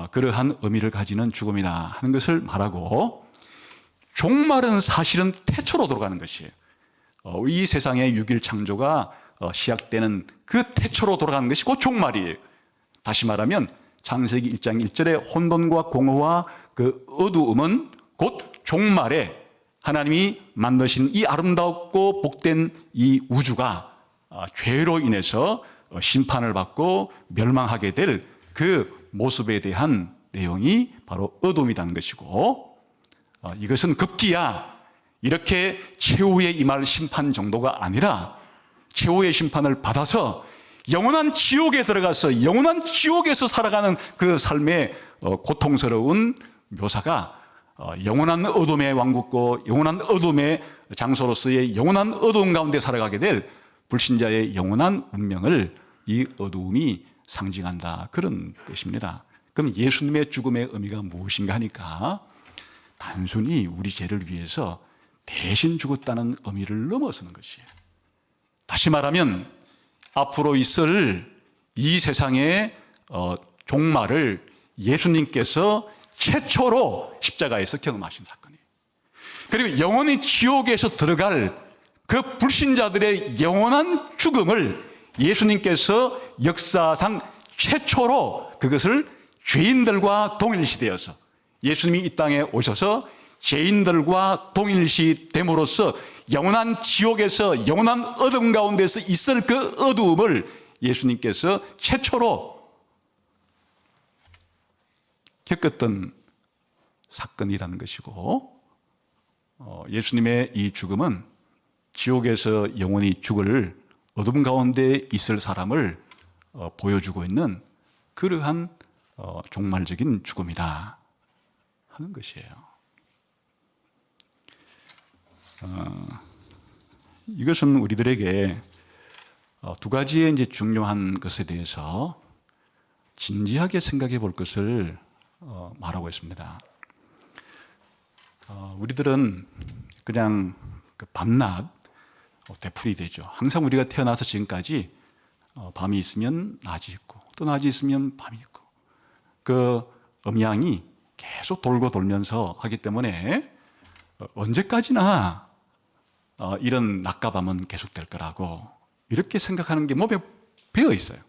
그러한 의미를 가지는 죽음이다 하는 것을 말하고, 종말은 사실은 태초로 돌아가는 것이에요. 이 세상의 6일 창조가 시작되는 그 태초로 돌아가는 것이 곧 종말이에요. 다시 말하면 창세기 1장 1절의 혼돈과 공허와 그 어두움은 곧 종말에 하나님이 만드신 이 아름답고 복된 이 우주가 죄로 인해서 심판을 받고 멸망하게 될 그 모습에 대한 내용이 바로 어둠이라는 것이고, 이것은 급기야 이렇게 최후의 임할 심판 정도가 아니라, 최후의 심판을 받아서 영원한 지옥에 들어가서 영원한 지옥에서 살아가는 그 삶의 고통스러운 묘사가, 영원한 어둠의 왕국과 영원한 어둠의 장소로서의 영원한 어두움 가운데 살아가게 될 불신자의 영원한 운명을 이 어두움이 상징한다, 그런 뜻입니다. 그럼 예수님의 죽음의 의미가 무엇인가 하니까, 단순히 우리 죄를 위해서 대신 죽었다는 의미를 넘어서는 것이에요. 다시 말하면 앞으로 있을 이 세상의 종말을 예수님께서 최초로 십자가에서 경험하신 사건이에요. 그리고 영원히 지옥에서 들어갈 그 불신자들의 영원한 죽음을 예수님께서 역사상 최초로 그것을 죄인들과 동일시되어서, 예수님이 이 땅에 오셔서 죄인들과 동일시됨으로써 영원한 지옥에서 영원한 어둠 가운데서 있을 그 어두움을 예수님께서 최초로 겪었던 사건이라는 것이고, 예수님의 이 죽음은 지옥에서 영원히 죽을 어둠 가운데 있을 사람을 보여주고 있는 그러한 종말적인 죽음이다 하는 것이에요. 이것은 우리들에게 두 가지의 이제 중요한 것에 대해서 진지하게 생각해 볼 것을 말하고 있습니다. 우리들은 그냥 밤낮 되풀이 되죠. 항상 우리가 태어나서 지금까지 밤이 있으면 낮이 있고 또 낮이 있으면 밤이 있고 그 음양이 계속 돌고 돌면서 하기 때문에 언제까지나 이런 낮과 밤은 계속될 거라고 이렇게 생각하는 게 몸에 배어 있어요.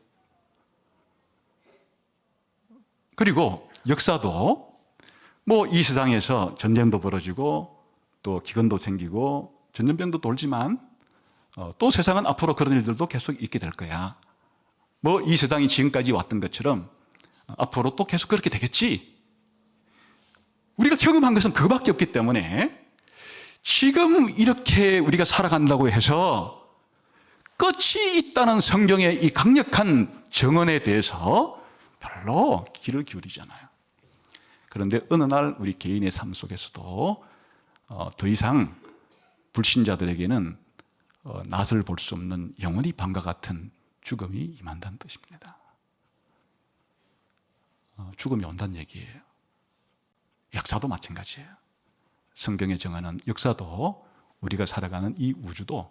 그리고 역사도 뭐 이 세상에서 전쟁도 벌어지고 또 기근도 생기고 전염병도 돌지만 또 세상은 앞으로 그런 일들도 계속 있게 될 거야. 뭐 이 세상이 지금까지 왔던 것처럼 앞으로 또 계속 그렇게 되겠지. 우리가 경험한 것은 그거밖에 없기 때문에 지금 이렇게 우리가 살아간다고 해서 끝이 있다는 성경의 이 강력한 정언에 대해서 별로 귀를 기울이잖아요. 그런데 어느 날 우리 개인의 삶 속에서도 더 이상 불신자들에게는 낯을 볼 수 없는 영원히 밤과 같은 죽음이 임한다는 뜻입니다. 죽음이 온다는 얘기예요. 역사도 마찬가지예요. 성경에 정하는 역사도 우리가 살아가는 이 우주도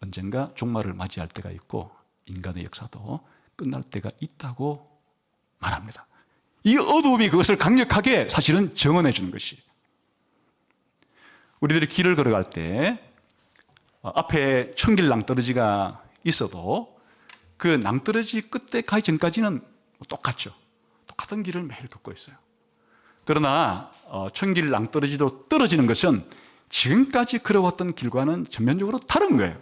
언젠가 종말을 맞이할 때가 있고 인간의 역사도 끝날 때가 있다고 말합니다. 이 어두움이 그것을 강력하게 사실은 정언해 주는 것이. 우리들이 길을 걸어갈 때 앞에 천길 낭떠러지가 있어도 그 낭떠러지 끝에 가기 전까지는 똑같죠. 똑같은 길을 매일 걷고 있어요. 그러나 천길 낭떠러지로 떨어지는 것은 지금까지 걸어왔던 길과는 전면적으로 다른 거예요.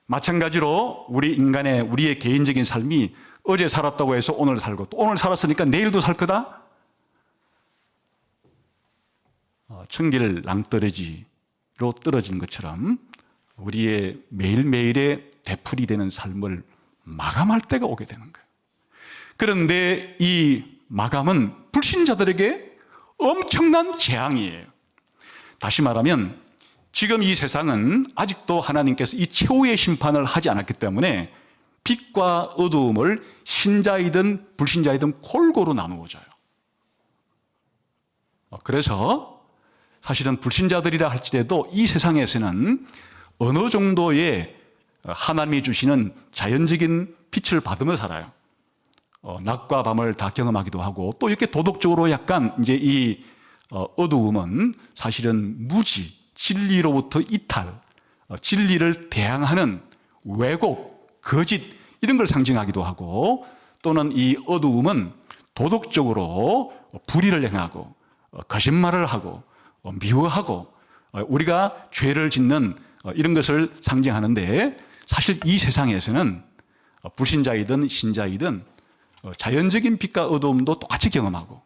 마찬가지로 우리의 개인적인 삶이 어제 살았다고 해서 오늘 살고 또 오늘 살았으니까 내일도 살 거다? 천길 낭떠러지로 떨어진 것처럼 우리의 매일매일의 되풀이 되는 삶을 마감할 때가 오게 되는 거예요. 그런데 이 마감은 불신자들에게 엄청난 재앙이에요. 다시 말하면 지금 이 세상은 아직도 하나님께서 이 최후의 심판을 하지 않았기 때문에 빛과 어두움을 신자이든 불신자이든 골고루 나누어 줘요. 그래서 사실은 불신자들이라 할지라도 이 세상에서는 어느 정도의 하나님이 주시는 자연적인 빛을 받으며 살아요. 낮과 밤을 다 경험하기도 하고 또 이렇게 도덕적으로 약간 이제 이 어두움은 사실은 무지, 진리로부터 이탈, 진리를 대항하는 왜곡, 거짓 이런 걸 상징하기도 하고 또는 이 어두움은 도덕적으로 불의를 행하고 거짓말을 하고 미워하고 우리가 죄를 짓는 이런 것을 상징하는데 사실 이 세상에서는 불신자이든 신자이든 자연적인 빛과 어두움도 똑같이 경험하고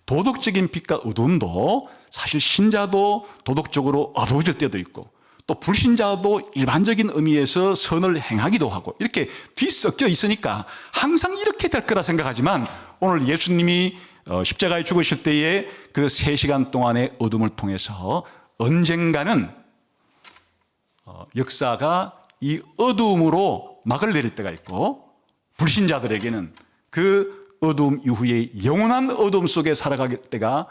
도덕적인 빛과 어두움도 사실 신자도 도덕적으로 어두워질 때도 있고 또 불신자도 일반적인 의미에서 선을 행하기도 하고 이렇게 뒤섞여 있으니까 항상 이렇게 될 거라 생각하지만 오늘 예수님이 십자가에 죽으실 때의 그 3시간 동안의 어둠을 통해서 언젠가는 역사가 이 어두움으로 막을 내릴 때가 있고 불신자들에게는 그 어두움 이후에 영원한 어두움 속에 살아갈 때가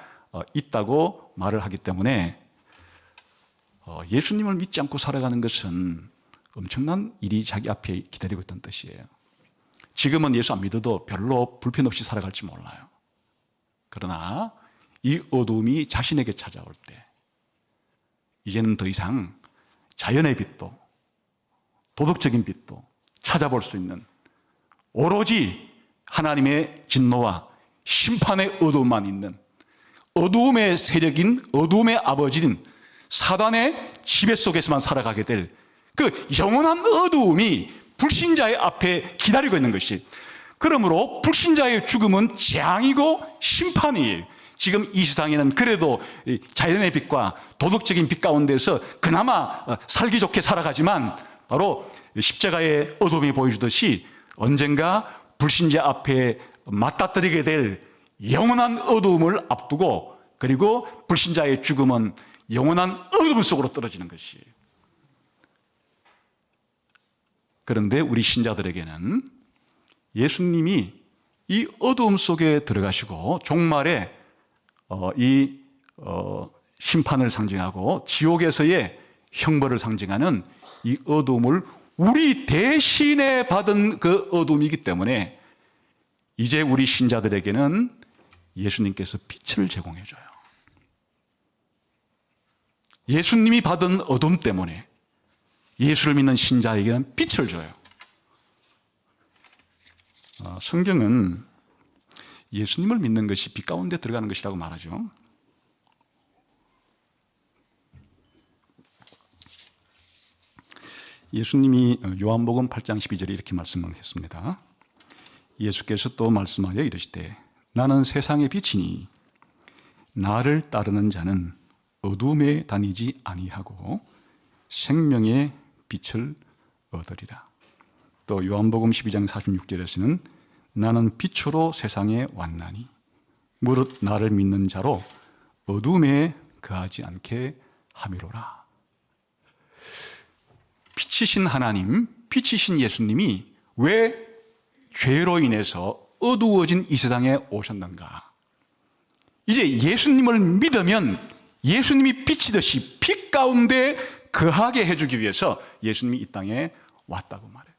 있다고 말을 하기 때문에 예수님을 믿지 않고 살아가는 것은 엄청난 일이 자기 앞에 기다리고 있다는 뜻이에요. 지금은 예수 안 믿어도 별로 불편 없이 살아갈지 몰라요. 그러나 이 어두움이 자신에게 찾아올 때 이제는 더 이상 자연의 빛도 도덕적인 빛도 찾아볼 수 있는 오로지 하나님의 진노와 심판의 어두움만 있는 어두움의 세력인 어두움의 아버지인 사단의 지배 속에서만 살아가게 될 그 영원한 어두움이 불신자의 앞에 기다리고 있는 것이 그러므로 불신자의 죽음은 재앙이고 심판이에요. 지금 이 세상에는 그래도 자연의 빛과 도덕적인 빛 가운데서 그나마 살기 좋게 살아가지만 바로 십자가의 어둠이 보여주듯이 언젠가 불신자 앞에 맞닥뜨리게 될 영원한 어둠을 앞두고, 그리고 불신자의 죽음은 영원한 어둠 속으로 떨어지는 것이에요. 그런데 우리 신자들에게는 예수님이 이 어두움 속에 들어가시고 종말에 심판을 상징하고 지옥에서의 형벌을 상징하는 이 어두움을 우리 대신에 받은 그 어두움이기 때문에 이제 우리 신자들에게는 예수님께서 빛을 제공해 줘요. 예수님이 받은 어둠 때문에 예수를 믿는 신자에게는 빛을 줘요. 성경은 예수님을 믿는 것이 빛 가운데 들어가는 것이라고 말하죠. 예수님이 요한복음 8장 12절에 이렇게 말씀을 했습니다. 예수께서 또 말씀하여 이르시되 나는 세상의 빛이니 나를 따르는 자는 어둠에 다니지 아니하고 생명의 빛을 얻으리라. 또 요한복음 12장 46절에서는 나는 빛으로 세상에 왔나니 무릇 나를 믿는 자로 어둠에 거하지 않게 함이로라. 빛이신 하나님, 빛이신 예수님이 왜 죄로 인해서 어두워진 이 세상에 오셨는가? 이제 예수님을 믿으면 예수님이 빛이듯이 빛 가운데 거하게 해주기 위해서 예수님이 이 땅에 왔다고 말해요.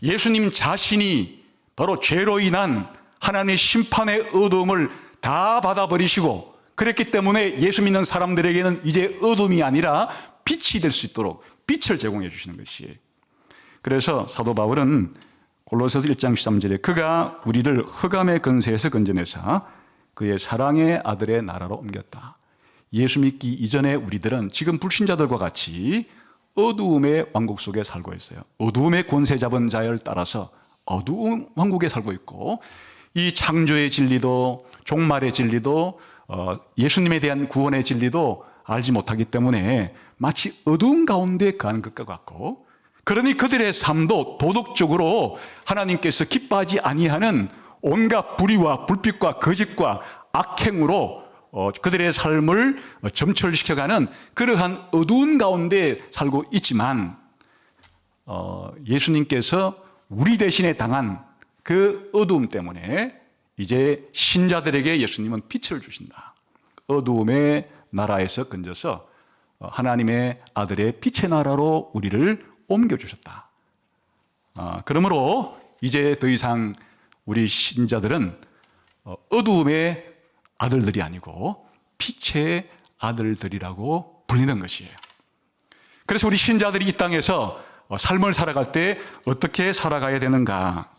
예수님 자신이 바로 죄로 인한 하나님의 심판의 어두움을 다 받아버리시고, 그랬기 때문에 예수 믿는 사람들에게는 이제 어둠이 아니라 빛이 될 수 있도록 빛을 제공해 주시는 것이에요. 그래서 사도 바울은 골로새서 1장 13절에 그가 우리를 흑암의 권세에서 건져내사 그의 사랑의 아들의 나라로 옮겼다. 예수 믿기 이전에 우리들은 지금 불신자들과 같이 어두움의 왕국 속에 살고 있어요. 어두움의 권세 잡은 자를 따라서 어두운 왕국에 살고 있고, 이 창조의 진리도 종말의 진리도 예수님에 대한 구원의 진리도 알지 못하기 때문에 마치 어두운 가운데 거하는 것과 같고, 그러니 그들의 삶도 도덕적으로 하나님께서 기뻐하지 아니하는 온갖 불의와 불빛과 거짓과 악행으로 그들의 삶을 점철시켜가는 그러한 어두운 가운데 살고 있지만, 예수님께서 우리 대신에 당한 그 어두움 때문에 이제 신자들에게 예수님은 빛을 주신다. 어두움의 나라에서 건져서 하나님의 아들의 빛의 나라로 우리를 옮겨주셨다. 그러므로 이제 더 이상 우리 신자들은 어두움의 아들들이 아니고 빛의 아들들이라고 불리는 것이에요. 그래서 우리 신자들이 이 땅에서 삶을 살아갈 때 어떻게 살아가야 되는가?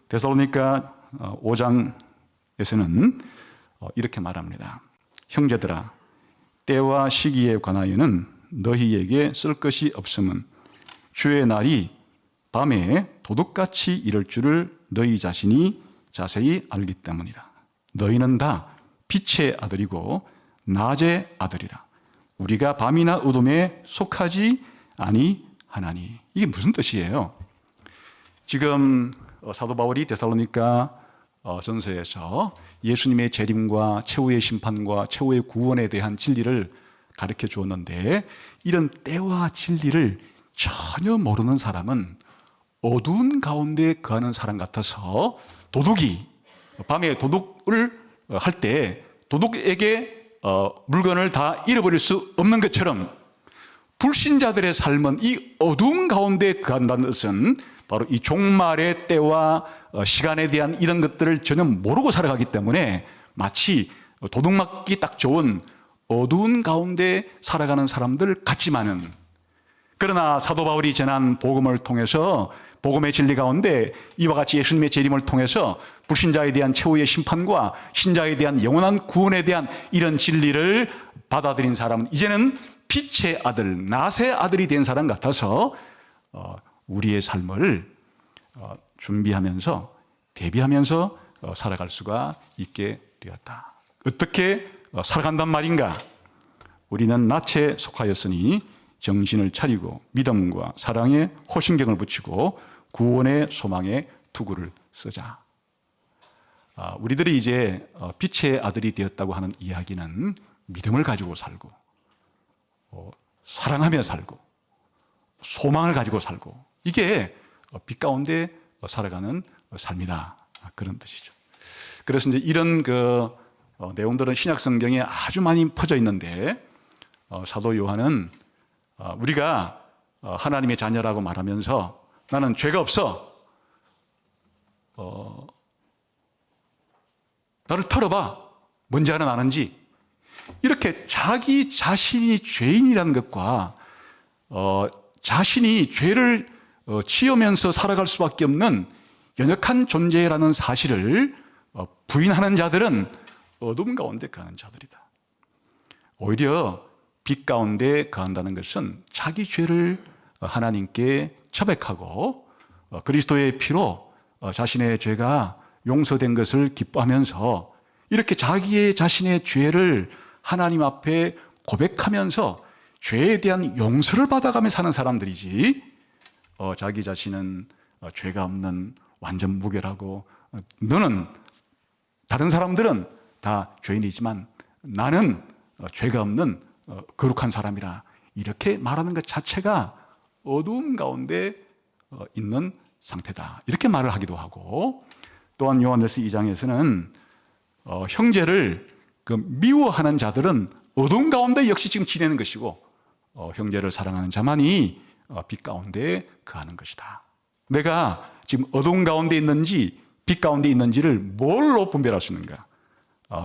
데살로니가 5장에서는 이렇게 말합니다. 형제들아, 때와 시기에 관하여는 너희에게 쓸 것이 없음은 주의 날이 밤에 도둑같이 이를 줄을 너희 자신이 자세히 알기 때문이라. 너희는 다 빛의 아들이고 낮의 아들이라. 우리가 밤이나 어둠에 속하지 아니하나니. 이게 무슨 뜻이에요? 지금 사도 바울이 데살로니가 전서에서 예수님의 재림과 최후의 심판과 최후의 구원에 대한 진리를 가르쳐 주었는데, 이런 때와 진리를 전혀 모르는 사람은 어두운 가운데 거하는 사람 같아서 도둑이 밤에 도둑을 할 때 도둑에게 물건을 다 잃어버릴 수 없는 것처럼 불신자들의 삶은 이 어두운 가운데 거한다는 것은 바로 이 종말의 때와 시간에 대한 이런 것들을 전혀 모르고 살아가기 때문에 마치 도둑 맞기 딱 좋은 어두운 가운데 살아가는 사람들 같지만은, 그러나 사도 바울이 전한 복음을 통해서 복음의 진리 가운데 이와 같이 예수님의 재림을 통해서 불신자에 대한 최후의 심판과 신자에 대한 영원한 구원에 대한 이런 진리를 받아들인 사람은 이제는 빛의 아들, 낮의 아들이 된 사람 같아서 우리의 삶을 준비하면서 대비하면서 살아갈 수가 있게 되었다. 어떻게 살아간단 말인가? 우리는 낯에 속하였으니 정신을 차리고 믿음과 사랑에 호신경을 붙이고 구원의 소망에 투구를 쓰자. 우리들이 이제 빛의 아들이 되었다고 하는 이야기는 믿음을 가지고 살고 사랑하며 살고 소망을 가지고 살고 이게 빛 가운데 살아가는 삶이다. 그런 뜻이죠. 그래서 이제 이런 내용들은 신약 성경에 아주 많이 퍼져 있는데 사도 요한은 우리가 하나님의 자녀라고 말하면서 나는 죄가 없어. 나를 털어봐. 뭔지 하나 아는지. 이렇게 자기 자신이 죄인이라는 것과 자신이 죄를 지으면서 살아갈 수밖에 없는 연약한 존재라는 사실을 부인하는 자들은 어둠 가운데 거하는 자들이다. 오히려 빛 가운데 거한다는 것은 자기 죄를 하나님께 자백하고 그리스도의 피로 자신의 죄가 용서된 것을 기뻐하면서 이렇게 자기의 자신의 죄를 하나님 앞에 고백하면서 죄에 대한 용서를 받아가며 사는 사람들이지 자기 자신은 죄가 없는 완전 무결하고 너는 다른 사람들은 다 죄인이지만 나는 죄가 없는 거룩한 사람이라 이렇게 말하는 것 자체가 어두움 가운데 있는 상태다. 이렇게 말을 하기도 하고 또한 요한일서 2장에서는 형제를 미워하는 자들은 어두움 가운데 역시 지금 지내는 것이고 형제를 사랑하는 자만이 빛 가운데 거하는 것이다. 내가 지금 어두움 가운데 있는지 빛 가운데 있는지를 뭘로 분별할 수 있는가?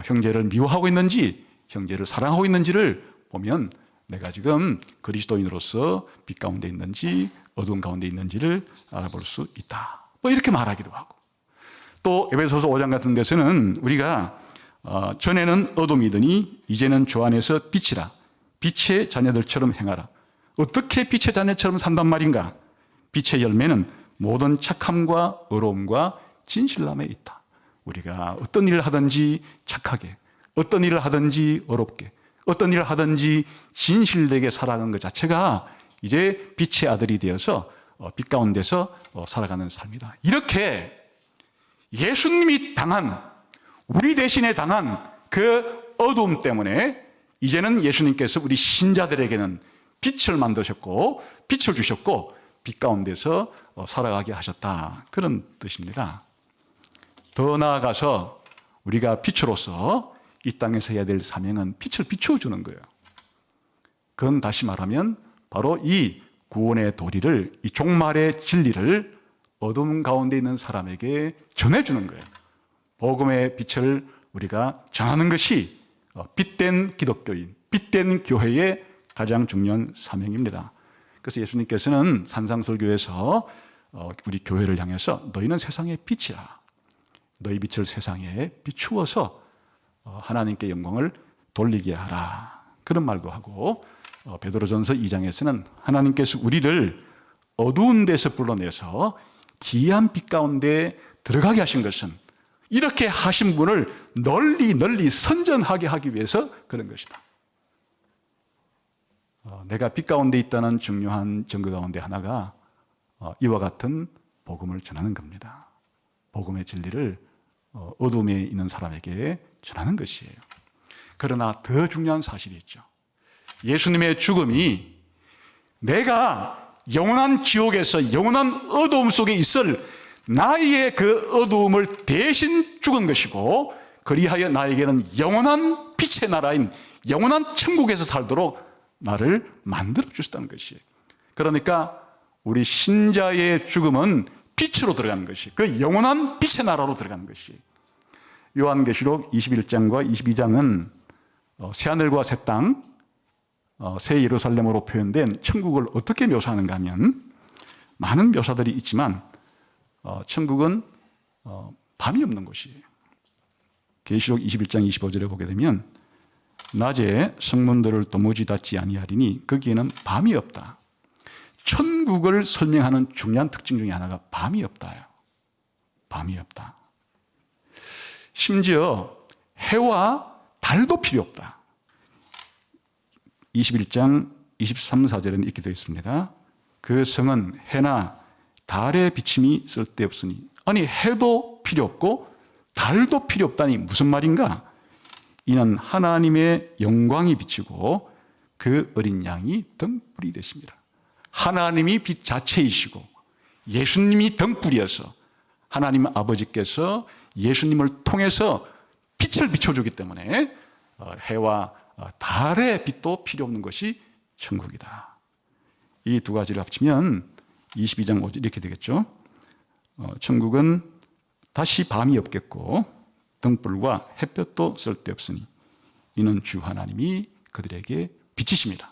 형제를 미워하고 있는지 형제를 사랑하고 있는지를 보면 내가 지금 그리스도인으로서 빛 가운데 있는지 어두운 가운데 있는지를 알아볼 수 있다. 이렇게 말하기도 하고 또 에베소서 5장 같은 데서는 우리가 전에는 어둠이더니 이제는 주 안에서 빛이라 빛의 자녀들처럼 행하라. 어떻게 빛의 자녀처럼 산단 말인가? 빛의 열매는 모든 착함과 의로움과 진실함에 있다. 우리가 어떤 일을 하든지 착하게, 어떤 일을 하든지 어렵게, 어떤 일을 하든지 진실되게 살아가는 것 자체가 이제 빛의 아들이 되어서 빛 가운데서 살아가는 삶이다. 이렇게 예수님이 당한, 우리 대신에 당한 그 어두움 때문에 이제는 예수님께서 우리 신자들에게는 빛을 만드셨고 빛을 주셨고 빛 가운데서 살아가게 하셨다. 그런 뜻입니다. 더 나아가서 우리가 빛으로서 이 땅에서 해야 될 사명은 빛을 비추어주는 거예요. 그건 다시 말하면 바로 이 구원의 도리를, 이 종말의 진리를 어둠 가운데 있는 사람에게 전해주는 거예요. 복음의 빛을 우리가 전하는 것이 빛된 기독교인, 빛된 교회의 가장 중요한 사명입니다. 그래서 예수님께서는 산상설교에서 우리 교회를 향해서 너희는 세상의 빛이라. 너희 빛을 세상에 비추어서 하나님께 영광을 돌리게 하라. 그런 말도 하고 베드로전서 2장에서는 하나님께서 우리를 어두운 데서 불러내서 기이한 빛 가운데 들어가게 하신 것은 이렇게 하신 분을 널리 선전하게 하기 위해서 그런 것이다. 내가 빛 가운데 있다는 중요한 증거 가운데 하나가 이와 같은 복음을 전하는 겁니다. 복음의 진리를 어둠에 있는 사람에게 전하는 것이에요. 그러나 더 중요한 사실이 있죠. 예수님의 죽음이 내가 영원한 지옥에서 영원한 어두움 속에 있을 나의 그 어두움을 대신 죽은 것이고 그리하여 나에게는 영원한 빛의 나라인 영원한 천국에서 살도록 나를 만들어 주셨다는 것이에요. 그러니까 우리 신자의 죽음은 빛으로 들어가는 것이 그 영원한 빛의 나라로 들어가는 것이 요한계시록 21장과 22장은 새하늘과 새 땅, 새 예루살렘으로 표현된 천국을 어떻게 묘사하는가 하면 많은 묘사들이 있지만 천국은 밤이 없는 곳이에요. 계시록 21장 25절에 보게 되면 낮에 성문들을 도무지 닫지 아니하리니 거기에는 밤이 없다. 천국을 설명하는 중요한 특징 중에 하나가 밤이 없다요. 밤이 없다. 심지어 해와 달도 필요 없다. 21장 23, 4절에는 이렇게 되어 있습니다. 그 성은 해나 달의 비침이 쓸데없으니. 아니, 해도 필요 없고 달도 필요 없다니 무슨 말인가? 이는 하나님의 영광이 비치고 그 어린 양이 등불이 되십니다. 하나님이 빛 자체이시고 예수님이 등불이어서 하나님 아버지께서 예수님을 통해서 빛을 비춰주기 때문에 해와 달의 빛도 필요 없는 것이 천국이다. 이 두 가지를 합치면 22장 5절 이렇게 되겠죠. 천국은 다시 밤이 없겠고 등불과 햇볕도 쓸데없으니 이는 주 하나님이 그들에게 빛이십니다.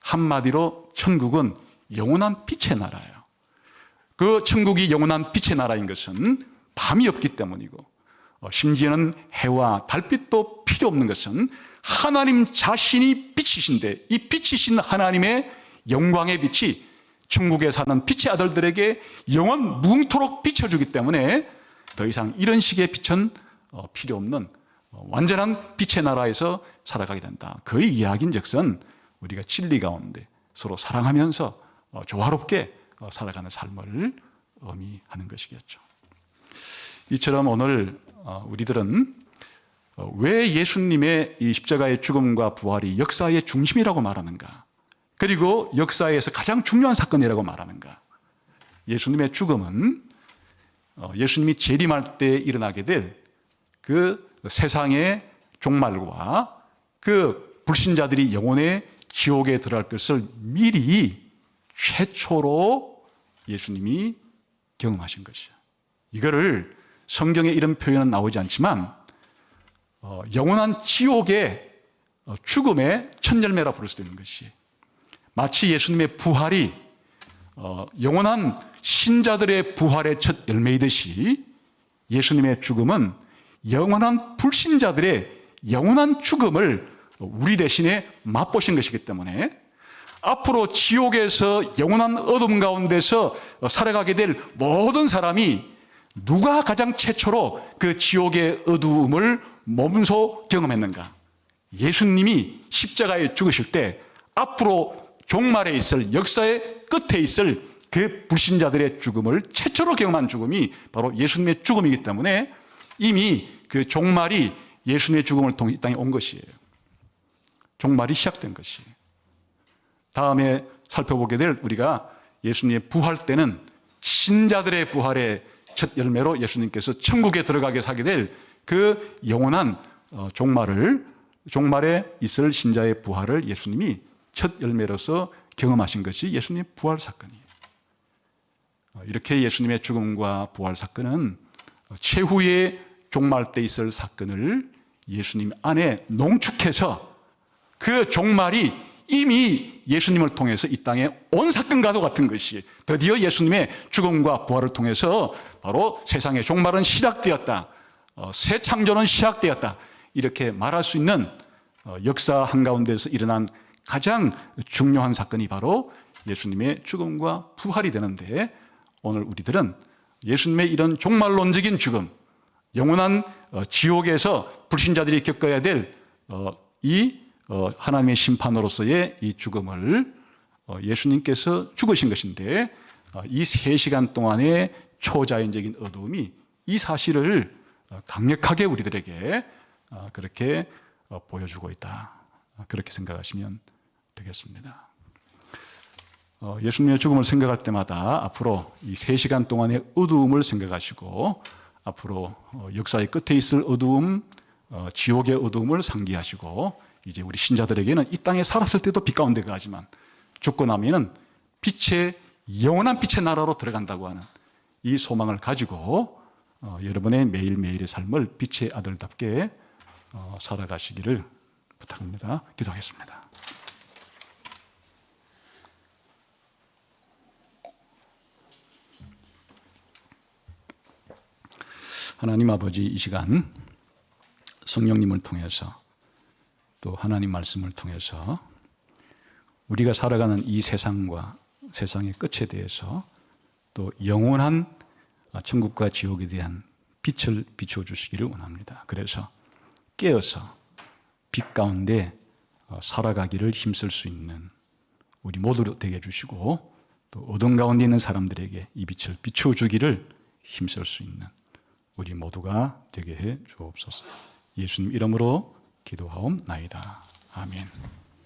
한마디로 천국은 영원한 빛의 나라예요. 그 천국이 영원한 빛의 나라인 것은 밤이 없기 때문이고 심지어는 해와 달빛도 필요 없는 것은 하나님 자신이 빛이신데 이 빛이신 하나님의 영광의 빛이 천국에 사는 빛의 아들들에게 영원 무궁토록 비춰주기 때문에 더 이상 이런 식의 빛은 필요 없는 완전한 빛의 나라에서 살아가게 된다. 그 이야기인즉슨 우리가 진리 가운데 서로 사랑하면서 조화롭게 살아가는 삶을 의미하는 것이겠죠. 이처럼 오늘 우리들은 왜 예수님의 이 십자가의 죽음과 부활이 역사의 중심이라고 말하는가? 그리고 역사에서 가장 중요한 사건이라고 말하는가? 예수님의 죽음은 예수님이 재림할 때 일어나게 될 그 세상의 종말과 그 불신자들이 영혼의 지옥에 들어갈 것을 미리 최초로 예수님이 경험하신 것이죠. 이거를 성경에 이런 표현은 나오지 않지만 영원한 지옥의 죽음의 첫 열매라 부를 수도 있는 것이 마치 예수님의 부활이 영원한 신자들의 부활의 첫 열매이듯이 예수님의 죽음은 영원한 불신자들의 영원한 죽음을 우리 대신에 맛보신 것이기 때문에 앞으로 지옥에서 영원한 어둠 가운데서 살아가게 될 모든 사람이 누가 가장 최초로 그 지옥의 어두움을 몸소 경험했는가? 예수님이 십자가에 죽으실 때 앞으로 종말에 있을 역사의 끝에 있을 그 불신자들의 죽음을 최초로 경험한 죽음이 바로 예수님의 죽음이기 때문에 이미 그 종말이 예수님의 죽음을 통해 이 땅에 온 것이에요. 종말이 시작된 것이에요. 다음에 살펴보게 될 우리가 예수님의 부활 때는 신자들의 부활의 첫 열매로 예수님께서 천국에 들어가게 하게 될 그 영원한 종말에 있을 신자의 부활을 예수님이 첫 열매로서 경험하신 것이 예수님의 부활 사건이에요. 이렇게 예수님의 죽음과 부활 사건은 최후의 종말 때 있을 사건을 예수님 안에 농축해서 그 종말이 이미 예수님을 통해서 이 땅에 온 사건과도 같은 것이 드디어 예수님의 죽음과 부활을 통해서 바로 세상의 종말은 시작되었다. 새 창조는 시작되었다. 이렇게 말할 수 있는 역사 한가운데서 일어난 가장 중요한 사건이 바로 예수님의 죽음과 부활이 되는데 오늘 우리들은 예수님의 이런 종말론적인 죽음, 영원한 지옥에서 불신자들이 겪어야 될 이 하나님의 심판으로서의 이 죽음을 예수님께서 죽으신 것인데 이 3시간 동안의 초자연적인 어두움이 이 사실을 강력하게 우리들에게 그렇게 보여주고 있다. 그렇게 생각하시면 되겠습니다. 예수님의 죽음을 생각할 때마다 앞으로 이 3시간 동안의 어두움을 생각하시고 앞으로 역사의 끝에 있을 어두움, 지옥의 어두움을 상기하시고 이제 우리 신자들에게는 이 땅에 살았을 때도 빛 가운데 가지만 죽고 나면은 영원한 빛의 나라로 들어간다고 하는 이 소망을 가지고 여러분의 매일매일의 삶을 빛의 아들답게 살아가시기를 부탁합니다. 기도하겠습니다. 하나님 아버지, 이 시간 성령님을 통해서 또 하나님 말씀을 통해서 우리가 살아가는 이 세상과 세상의 끝에 대해서 또 영원한 천국과 지옥에 대한 빛을 비추어 주시기를 원합니다. 그래서 깨어서 빛 가운데 살아가기를 힘쓸 수 있는 우리 모두 되게 해주시고, 또 어둠 가운데 있는 사람들에게 이 빛을 비추어 주기를 힘쓸 수 있는 우리 모두가 되게 해 주옵소서. 예수님 이름으로 기도하옵나이다. 아멘.